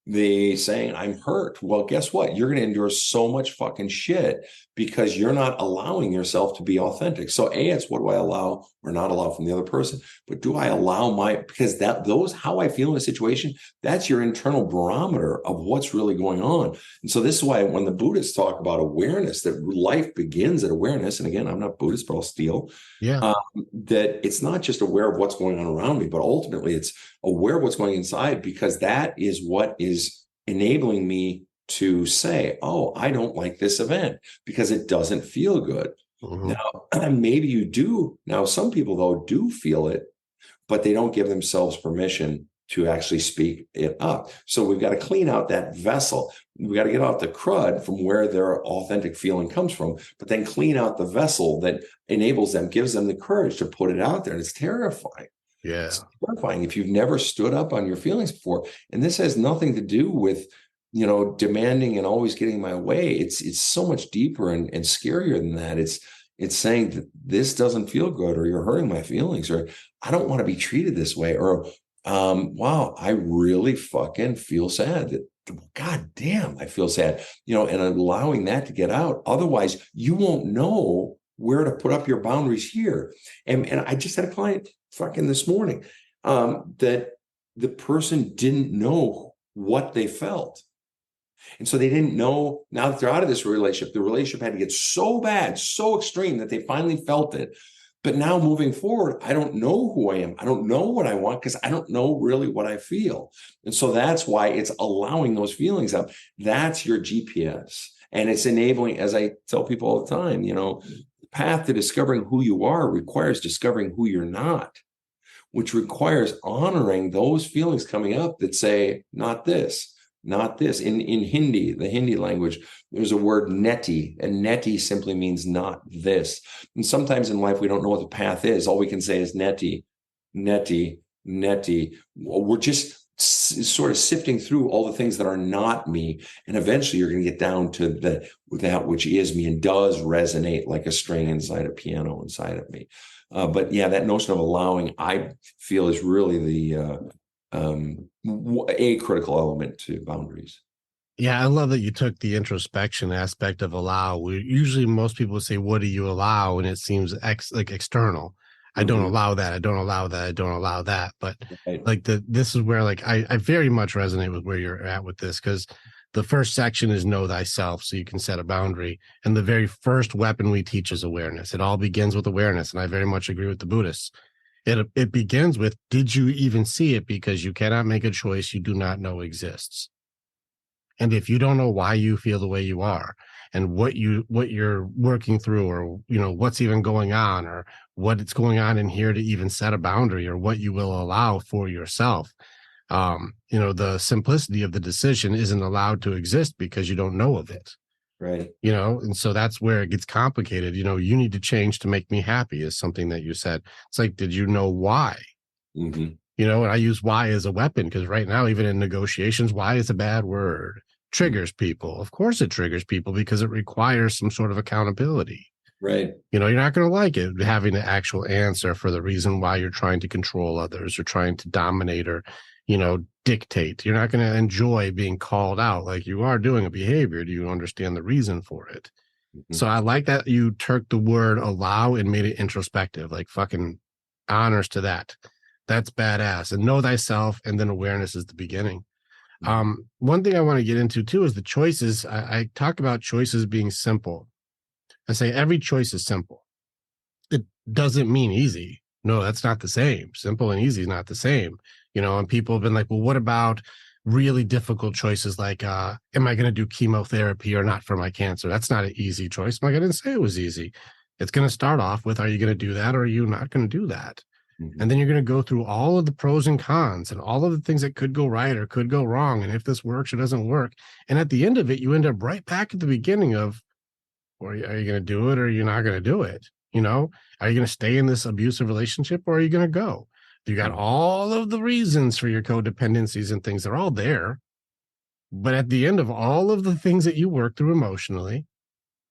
the saying, I'm hurt. Well, guess what? You're going to endure so much fucking shit because you're not allowing yourself to be authentic. So it's what do I allow or not allow from the other person? But do I allow because how I feel in a situation, that's your internal barometer of what's really going on. And so this is why when the Buddhists talk about awareness, that life begins at awareness. And again, I'm not Buddhist, but I'll steal. Yeah. That it's not just aware of what's going on around me, but ultimately it's aware of what's going inside, because that is what is enabling me to say, oh, I don't like this event because it doesn't feel good. Now, maybe you do. Now, some people, though, do feel it, but they don't give themselves permission to actually speak it up. So we've got to clean out that vessel. We got to get out the crud from where their authentic feeling comes from, but then clean out the vessel that enables them, gives them the courage to put it out there. And it's terrifying. Yeah. It's terrifying if you've never stood up on your feelings before. And this has nothing to do with, you know, demanding and always getting my way. It's so much deeper and scarier than that. It's saying that this doesn't feel good, or you're hurting my feelings, or I don't want to be treated this way, or wow, I really fucking feel sad. That God damn, I feel sad, you know, and allowing that to get out. Otherwise, you won't know where to put up your boundaries here. And I just had a client fucking this morning that the person didn't know what they felt. And so they didn't know, now that they're out of this relationship, the relationship had to get so bad, so extreme that they finally felt it. But now moving forward, I don't know who I am. I don't know what I want because I don't know really what I feel. And so that's why it's allowing those feelings up. That's your GPS. And it's enabling, as I tell people all the time, the path to discovering who you are requires discovering who you're not, which requires honoring those feelings coming up that say, not this. Not this. In Hindi, the Hindi language, there's a word neti, and neti simply means not this. And sometimes in life, we don't know what the path is. All we can say is neti, neti, neti. We're just sort of sifting through all the things that are not me. And eventually you're going to get down to that which is me and does resonate like a string inside a piano inside of me. But yeah, that notion of allowing, I feel, is really a critical element to boundaries. Yeah, I love that you took the introspection aspect of allow. Usually most people say, what do you allow? And it seems like external. I don't allow that. I don't allow that. I don't allow that. But like this is where like I very much resonate with where you're at with this, because the first section is know thyself, so you can set a boundary. And the very first weapon we teach is awareness. It all begins with awareness. And I very much agree with the Buddhists. It begins with, did you even see it? Because you cannot make a choice you do not know exists. And if you don't know why you feel the way you are and what you're working through, or what's even going on, or what it's going on in here to even set a boundary, or what you will allow for yourself, the simplicity of the decision isn't allowed to exist because you don't know of it. Right. And so that's where it gets complicated. You need to change to make me happy is something that you said. It's like, did you know why? Mm-hmm. And I use why as a weapon, because right now, even in negotiations, why is a bad word. Triggers people. Of course it triggers people because it requires some sort of accountability. Right. You're not going to like it, having the actual answer for the reason why you're trying to control others or trying to dominate or, dictate. You're not going to enjoy being called out like you are doing a behavior. Do you understand the reason for it? Mm-hmm. So I like that you took the word allow and made it introspective, like fucking honors to that. That's badass. And know thyself, and then awareness is the beginning. One thing I want to get into too is the choices. I talk about choices being simple. I say every choice is simple. It doesn't mean easy. No, that's not the same. Simple and easy is not the same. And people have been like, well, what about really difficult choices like, am I going to do chemotherapy or not for my cancer? That's not an easy choice. I didn't say it was easy. It's going to start off with, are you going to do that or are you not going to do that? And then you're going to go through all of the pros and cons and all of the things that could go right or could go wrong. And if this works or doesn't work. And at the end of it, you end up right back at the beginning of, are you going to do it or are you not going to do it? Are you going to stay in this abusive relationship or are you going to go? You got all of the reasons for your codependencies and things. They're all there. But at the end of all of the things that you work through emotionally,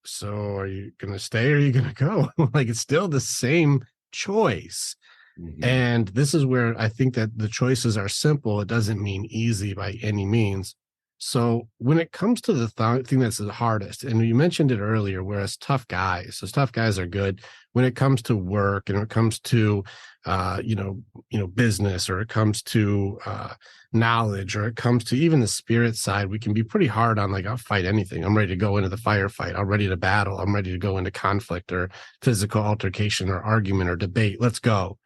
so are you going to stay or are you going to go? Like, it's still the same choice. Mm-hmm. And this is where I think that the choices are simple. It doesn't mean easy by any means. So when it comes to the thing that's the hardest, and you mentioned it earlier, whereas tough guys are good when it comes to work and when it comes to, business, or it comes to knowledge, or it comes to even the spirit side, we can be pretty hard on, like, I'll fight anything. I'm ready to go into the firefight. I'm ready to battle. I'm ready to go into conflict or physical altercation or argument or debate. Let's go.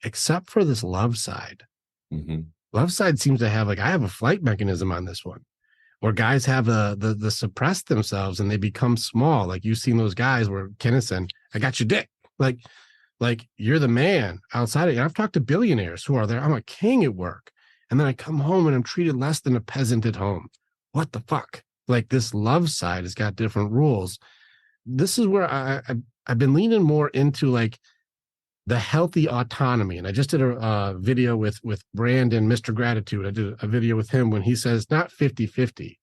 Except for this love side. Mm-hmm. Love side seems to have, like, I have a flight mechanism on this one, where guys have the suppress themselves and they become small. Like, you've seen those guys where Kennison, I got your dick. Like you're the man outside of it. I've talked to billionaires who are there. I'm a king at work. And then I come home and I'm treated less than a peasant at home. What the fuck? Like, this love side has got different rules. This is where I've been leaning more into, like, the healthy autonomy. And I just did a video with Brandon, Mr. Gratitude. I did a video with him when he says not 50-50.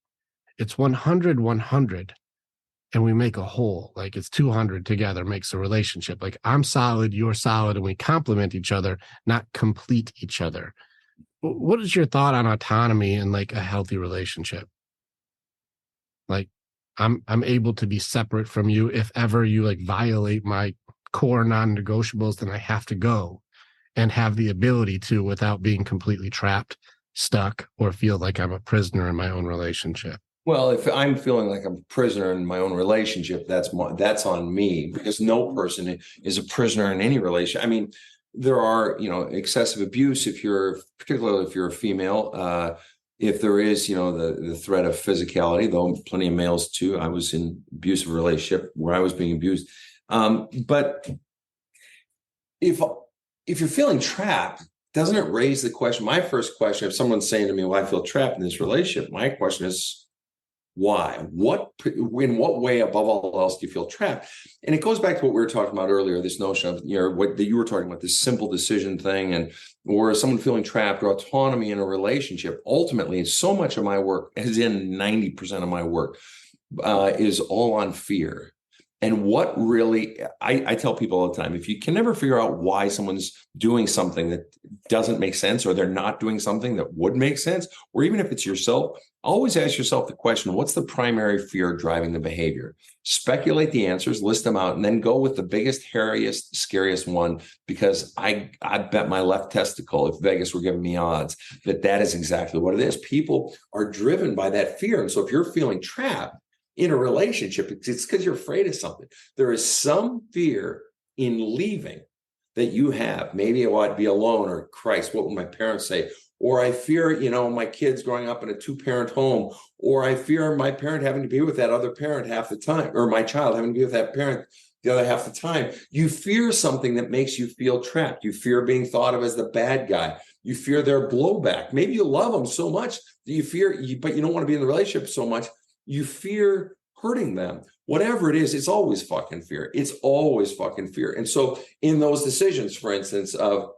It's 100-100. And we make a whole, like, it's 200 together makes a relationship. Like, I'm solid, you're solid, and we complement each other, not complete each other. What is your thought on autonomy and, like, a healthy relationship? Like, I'm able to be separate from you. If ever you like violate my core non-negotiables, then I have to go, and have the ability to without being completely trapped, stuck, or feel like I'm a prisoner in my own relationship. Well, if I'm feeling like I'm a prisoner in my own relationship, that's on me, because no person is a prisoner in any relation. I mean, there are, excessive abuse particularly if you're a female. If there is, the threat of physicality, though plenty of males too. I was in abusive relationship where I was being abused. But if you're feeling trapped, doesn't it raise the question? My first question, if someone's saying to me, well, I feel trapped in this relationship, my question is, why? In what way above all else do you feel trapped? And it goes back to what we were talking about earlier, this notion of, what you were talking about, this simple decision thing, or someone feeling trapped, or autonomy in a relationship. Ultimately, so much of my work, as in 90% of my work, is all on fear. And what really, I tell people all the time, if you can never figure out why someone's doing something that doesn't make sense, or they're not doing something that would make sense, or even if it's yourself, always ask yourself the question, what's the primary fear driving the behavior? Speculate the answers, list them out, and then go with the biggest, hairiest, scariest one, because I bet my left testicle, if Vegas were giving me odds, that is exactly what it is. People are driven by that fear. And so if you're feeling trapped in a relationship, it's because you're afraid of something. There is some fear in leaving that you have. Maybe I'd be alone, or Christ, what would my parents say? Or I fear, my kids growing up in a 2-parent home, or I fear my parent having to be with that other parent half the time, or my child having to be with that parent the other half the time. You fear something that makes you feel trapped. You fear being thought of as the bad guy. You fear their blowback. Maybe you love them so much that you fear, but you don't want to be in the relationship so much. You fear hurting them. Whatever it is, it's always fucking fear. It's always fucking fear. And so in those decisions, for instance, of,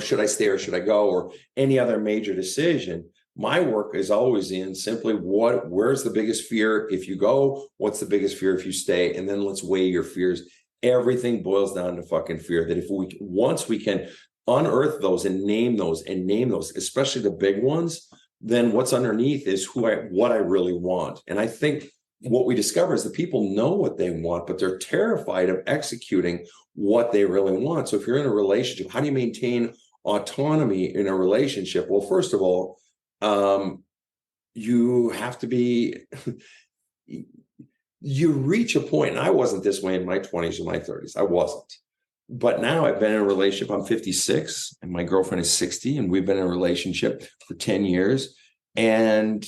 should I stay or should I go, or any other major decision, my work is always in simply where's the biggest fear if you go? What's the biggest fear if you stay? And then let's weigh your fears. Everything boils down to fucking fear. That once we can unearth those and name those, especially the big ones, then what's underneath is what I really want. And I think what we discover is that people know what they want, but they're terrified of executing what they really want. So if you're in a relationship, how do you maintain autonomy in a relationship? Well, first of all, you have to be, you reach a point, and I wasn't this way in my 20s or my 30s. I wasn't. But now I've been in a relationship. I'm 56 and my girlfriend is 60, and we've been in a relationship for 10 years. And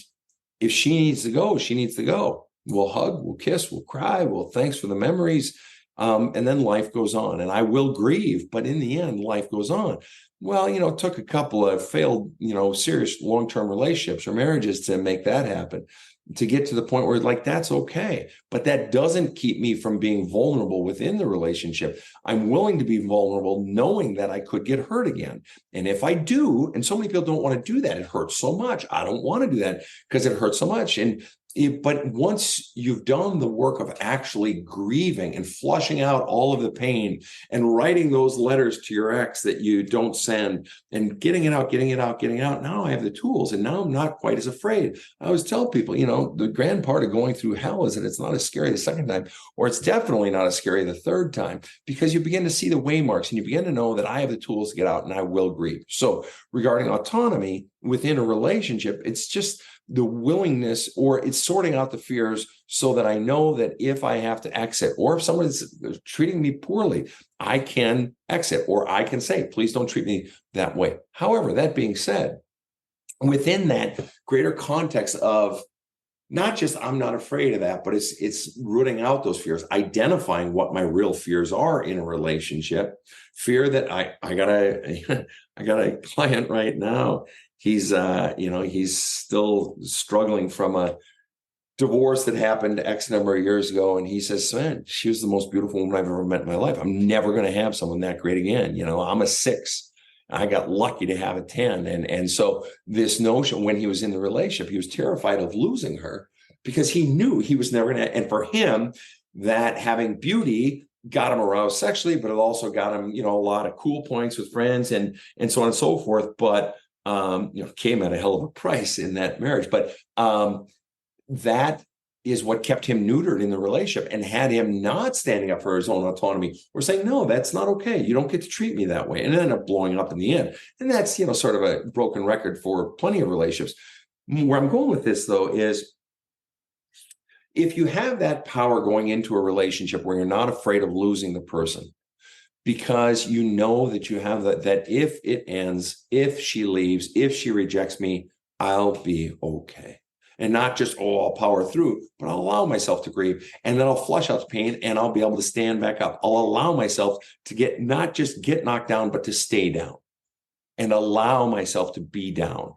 if she needs to go, she needs to go. We'll hug, we'll kiss, we'll cry, thanks for the memories. And then life goes on, and I will grieve, but in the end, life goes on. Well, it took a couple of failed, serious long-term relationships or marriages to make that happen, to get to the point where that's okay. But that doesn't keep me from being vulnerable within the relationship. I'm willing to be vulnerable, knowing that I could get hurt again. And if I do, and so many people don't want to do that, it hurts so much. I don't want to do that because it hurts so much. But once you've done the work of actually grieving and flushing out all of the pain and writing those letters to your ex that you don't send and getting it out, now I have the tools, and now I'm not quite as afraid. I always tell people, the grand part of going through hell is that it's not as scary the second time, or it's definitely not as scary the third time, because you begin to see the waymarks and you begin to know that I have the tools to get out and I will grieve. So regarding autonomy within a relationship, it's just the willingness, or it's sorting out the fears so that I know that if I have to exit, or if someone is treating me poorly, I can exit, or I can say, please don't treat me that way. However, that being said, within that greater context of not just I'm not afraid of that, but it's rooting out those fears, identifying what my real fears are in a relationship. Fear that I got a client right now. He's he's still struggling from a divorce that happened X number of years ago. And he says, Sven, she was the most beautiful woman I've ever met in my life. I'm never going to have someone that great again. I'm a 6. I got lucky to have a 10. And so this notion, when he was in the relationship, he was terrified of losing her because he knew he was never going to. And for him, that having beauty got him aroused sexually, but it also got him, a lot of cool points with friends and so on and so forth. But came at a hell of a price in that marriage. But that is what kept him neutered in the relationship and had him not standing up for his own autonomy or saying, no, that's not okay. You don't get to treat me that way. And it ended up blowing up in the end. And that's, sort of a broken record for plenty of relationships. Where I'm going with this, though, is if you have that power going into a relationship where you're not afraid of losing the person, because you know that you have that if it ends, if she leaves, if she rejects me, I'll be okay. And not just, I'll power through, but I'll allow myself to grieve, and then I'll flush out the pain and I'll be able to stand back up. I'll allow myself to not just get knocked down, but to stay down and allow myself to be down.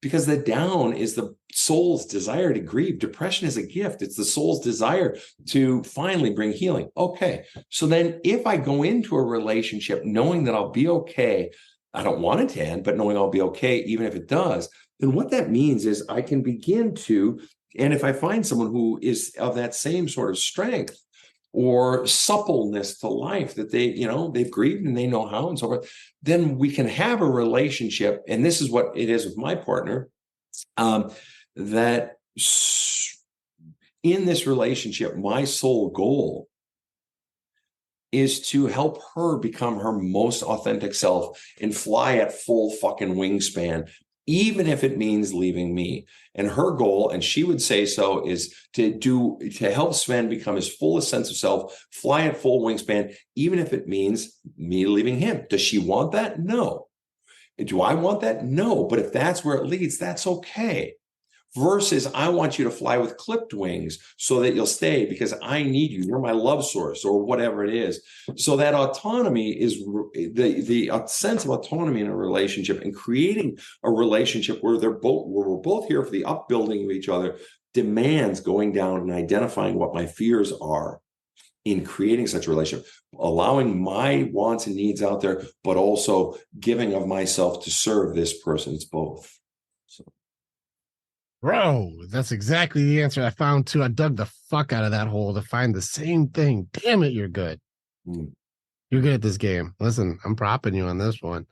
Because the down is the soul's desire to grieve. Depression is a gift. It's the soul's desire to finally bring healing. Okay. So then if I go into a relationship knowing that I'll be okay, I don't want it to end, but knowing I'll be okay, even if it does, then what that means is I can begin to, and if I find someone who is of that same sort of strength or suppleness to life, that they've grieved and they know how and so forth, then we can have a relationship. And this is what it is with my partner, that in this relationship, my sole goal is to help her become her most authentic self and fly at full fucking wingspan, even if it means leaving me. And her goal, and she would say so, is to help Sven become his fullest sense of self, fly at full wingspan, even if it means me leaving him. Does she want that? No. Do I want that? No. But if that's where it leads, that's okay. Versus, I want you to fly with clipped wings so that you'll stay because I need you. You're my love source, or whatever it is. So that autonomy is the sense of autonomy in a relationship, and creating a relationship where we're both here for the upbuilding of each other, demands going down and identifying what my fears are in creating such a relationship, allowing my wants and needs out there, but also giving of myself to serve this person. It's both. Bro, that's exactly the answer I found too. I dug the fuck out of that hole to find the same thing. Damn it, you're good. You're good at this game. Listen, I'm propping you on this one.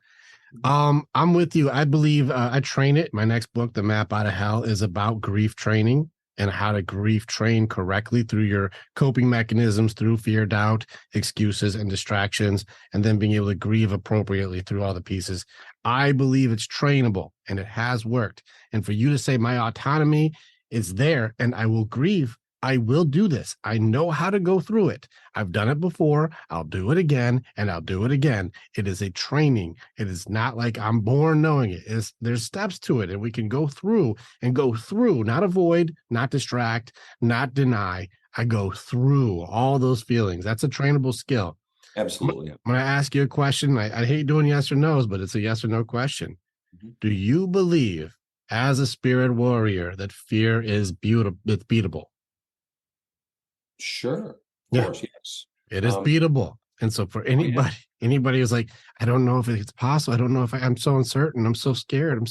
I'm with you. I believe I train it. My next book, The Map Out of Hell, is about grief training and how to grief train correctly through your coping mechanisms, through fear, doubt, excuses, and distractions, and then being able to grieve appropriately through all the pieces. I believe it's trainable and it has worked. And for you to say my autonomy is there and I will grieve, I will do this. I know how to go through it. I've done it before. I'll do it again, and I'll do it again. It is a training. It is not like I'm born knowing it. There's steps to it, and we can go through, not avoid, not distract, not deny. I go through all those feelings. That's a trainable skill. Absolutely. I'm going to ask you a question. I hate doing yes or no's, but it's a yes or no question. Mm-hmm. Do you believe, as a spirit warrior, that fear is beautiful? It's beatable? Sure. Of course, yes. It is beatable. And so for anybody who's like, I don't know if it's possible. I don't know if I'm so uncertain. I'm so scared.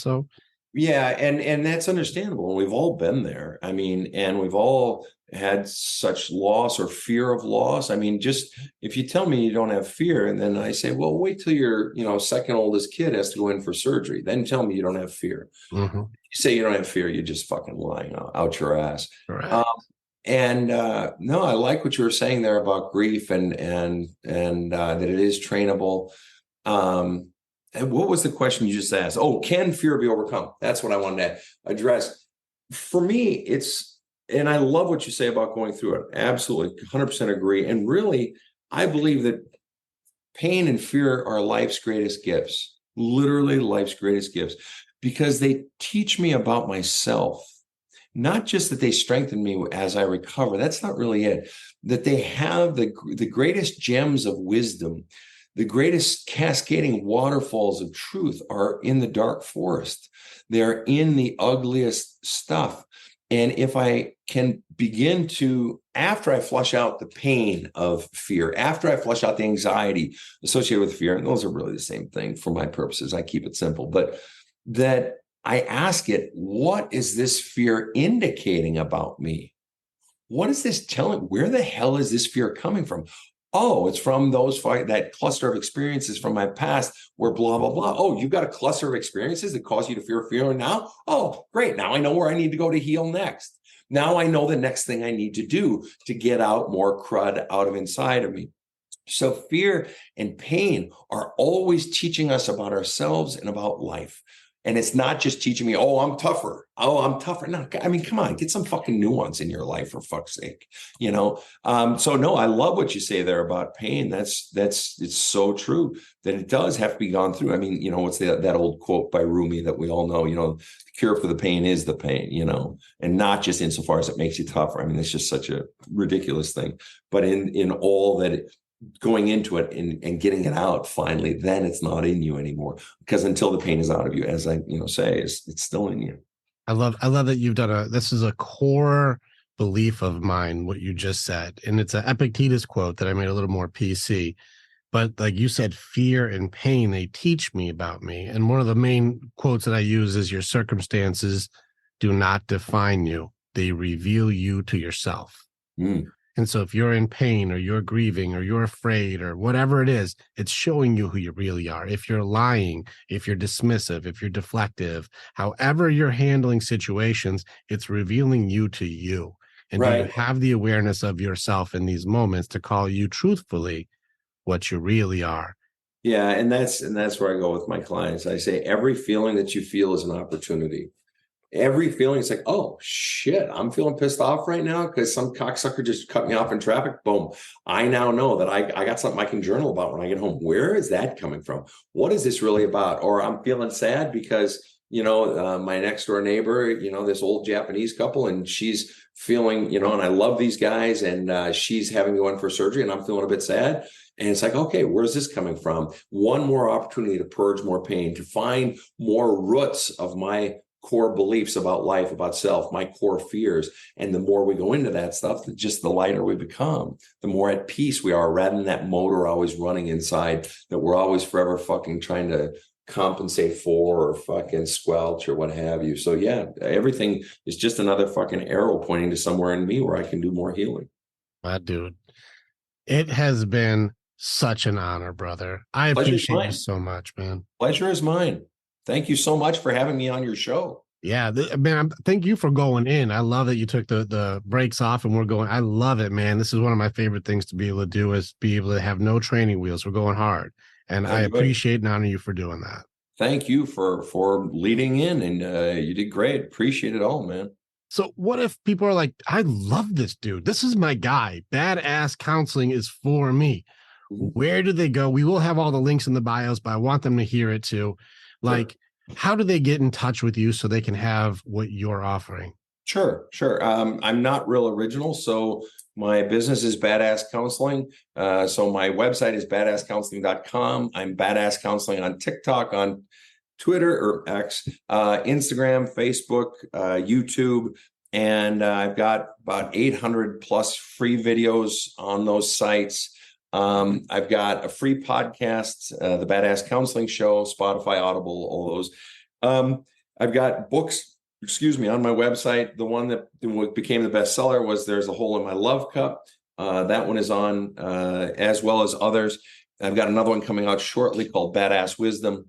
Yeah. And that's understandable. We've all been there. I mean, and we've all had such loss or fear of loss. I mean, just if you tell me you don't have fear, and then I say, well, wait till your, second oldest kid has to go in for surgery, then tell me you don't have fear. Mm-hmm. You say you don't have fear, you're just fucking lying out your ass. Right. No, I like what you were saying there about grief and that it is trainable. And what was the question you just asked? Oh, can fear be overcome? That's what I wanted to address. For me, and I love what you say about going through it. Absolutely, 100% agree. And really, I believe that pain and fear are life's greatest gifts, literally life's greatest gifts, because they teach me about myself. Not just that they strengthen me as I recover. That's not really it. That they have the greatest gems of wisdom, the greatest cascading waterfalls of truth are in the dark forest. They're in the ugliest stuff. And if I can begin to, after I flush out the pain of fear, after I flush out the anxiety associated with fear, and those are really the same thing for my purposes, I keep it simple, but that I ask it, what is this fear indicating about me? What is this telling? Where the hell is this fear coming from? Oh, it's from that cluster of experiences from my past where blah, blah, blah. Oh, you've got a cluster of experiences that cause you to fear now? Oh, great. Now I know where I need to go to heal next. Now I know the next thing I need to do to get out more crud out of inside of me. So fear and pain are always teaching us about ourselves and about life. And it's not just teaching me, oh, I'm tougher. Oh, I'm tougher. No, I mean, come on, get some fucking nuance in your life, for fuck's sake. So no, I love what you say there about pain. It's so true that it does have to be gone through. I mean, what's that old quote by Rumi that we all know, the cure for the pain is the pain, and not just insofar as it makes you tougher. I mean, it's just such a ridiculous thing, but in all that going into it and getting it out finally, then it's not in you anymore, because until the pain is out of you, as I say, it's still in you. I love that you've done this is a core belief of mine, what you just said. And it's an Epictetus quote that I made a little more PC, but like you said, fear and pain, they teach me about me. And one of the main quotes that I use is, your circumstances do not define you. They reveal you to yourself. And so if you're in pain, or you're grieving, or you're afraid, or whatever it is, it's showing you who you really are. If you're lying, if you're dismissive, if you're deflective, however you're handling situations, it's revealing you to you. And do you have the awareness of yourself in these moments to call you truthfully what you really are? Yeah. And that's where I go with my clients. I say, every feeling that you feel is an opportunity. Every feeling, it's like, oh shit, I'm feeling pissed off right now because some cocksucker just cut me off in traffic. Boom. I now know that I got something I can journal about when I get home. Where is that coming from? What is this really about? Or I'm feeling sad because, my next door neighbor, this old Japanese couple, and she's feeling, and I love these guys, and she's having to go in for surgery, and I'm feeling a bit sad. And it's like, okay, where's this coming from? One more opportunity to purge more pain, to find more roots of my core beliefs about life, about self, my core fears. And the more we go into that stuff, just the lighter we become, the more at peace we are, rather than that motor always running inside that we're always forever fucking trying to compensate for, or fucking squelch, or what have you. So yeah, everything is just another fucking arrow pointing to somewhere in me where I can do more healing. Dude, it has been such an honor, brother. I appreciate you so much, man. Pleasure is mine. Thank you so much for having me on your show. Yeah, man, thank you for going in. I love that you took the breaks off and we're going. I love it, man. This is one of my favorite things to be able to do, is be able to have no training wheels. We're going hard. And I appreciate and honor you for doing that. Thank you for leading in, and you did great. Appreciate it all, man. So what if people are like, I love this dude. This is my guy. Badass counseling is for me. Where do they go? We will have all the links in the bios, but I want them to hear it too. Like, how do they get in touch with you so they can have what you're offering? Sure. I'm not real original. So my business is Badass Counseling. So my website is badasscounseling.com. I'm Badass Counseling on TikTok, on Twitter or X, Instagram, Facebook, YouTube. And I've got about 800 plus free videos on those sites. I've got a free podcast, the Badass Counseling Show, Spotify, Audible, all those. I've got books, on my website. The one that became the bestseller was There's a Hole in My Love Cup. That one is on, as well as others. I've got another one coming out shortly called Badass Wisdom.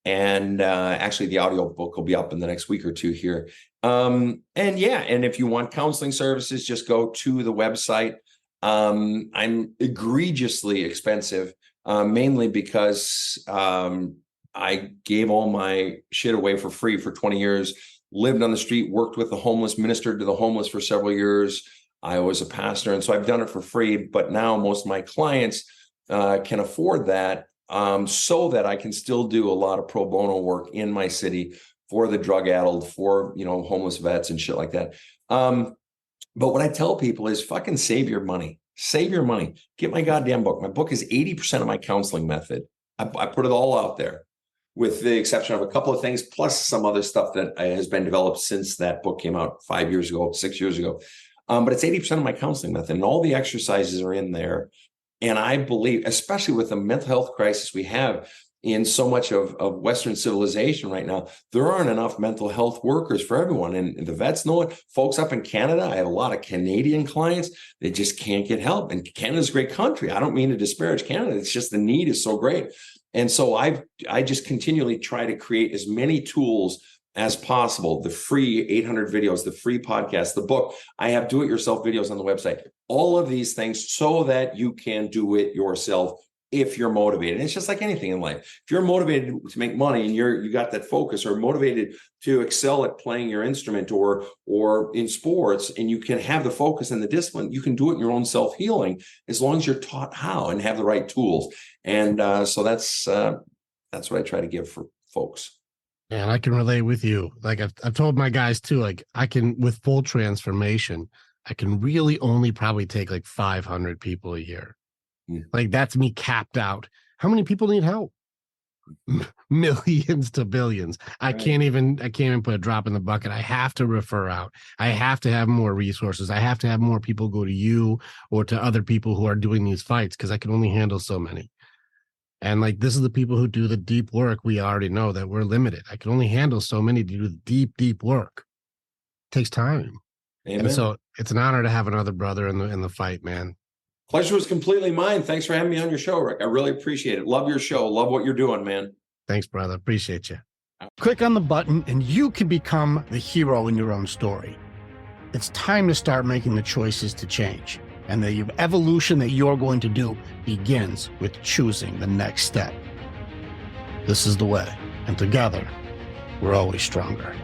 And actually, the audio book will be up in the next week or two here. And if you want counseling services, just go to the website. I'm egregiously expensive, mainly because I gave all my shit away for free for 20 years, lived on the street, worked with the homeless, ministered to the homeless for several years. I was a pastor, and so I've done it for free. But now most of my clients can afford that, so that I can still do a lot of pro bono work in my city for the drug addled, for homeless vets and shit like that. But what I tell people is fucking save your money. Save your money. Get my goddamn book. My book is 80% of my counseling method. I put it all out there, with the exception of a couple of things, plus some other stuff that has been developed since that book came out 5 years ago, 6 years ago. But it's 80% of my counseling method, and all the exercises are in there. And I believe, especially with the mental health crisis we have in so much of Western civilization right now, there aren't enough mental health workers for everyone. And the vets know it. Folks up in Canada, I have a lot of Canadian clients. They just can't get help. And Canada's a great country. I don't mean to disparage Canada. It's just the need is so great. And so I just continually try to create as many tools as possible. The free 800 videos, the free podcast, the book. I have do-it-yourself videos on the website. All of these things so that you can do it yourself if you're motivated. And it's just like anything in life. If you're motivated to make money and you got that focus, or motivated to excel at playing your instrument or in sports, and you can have the focus and the discipline, you can do it in your own self-healing as long as you're taught how and have the right tools. And so that's what I try to give for folks. And I can relate with you. Like I've told my guys too, like I can, with full transformation, I can really only probably take like 500 people a year. Like that's me capped out. How many people need help? Millions to billions. I can't even put a drop in the bucket. I have to refer out. I have to have more resources. I have to have more people go to you or to other people who are doing these fights, because I can only handle so many. And like, this is the people who do the deep work. We already know that we're limited. I can only handle so many to do the deep, deep work. It takes time. Amen. And so it's an honor to have another brother in the fight, man. Pleasure was completely mine. Thanks for having me on your show, Rick. I really appreciate it. Love your show. Love what you're doing, man. Thanks, brother. Appreciate you. Click on the button and you can become the hero in your own story. It's time to start making the choices to change. And the evolution that you're going to do begins with choosing the next step. This is the way. And together, we're always stronger.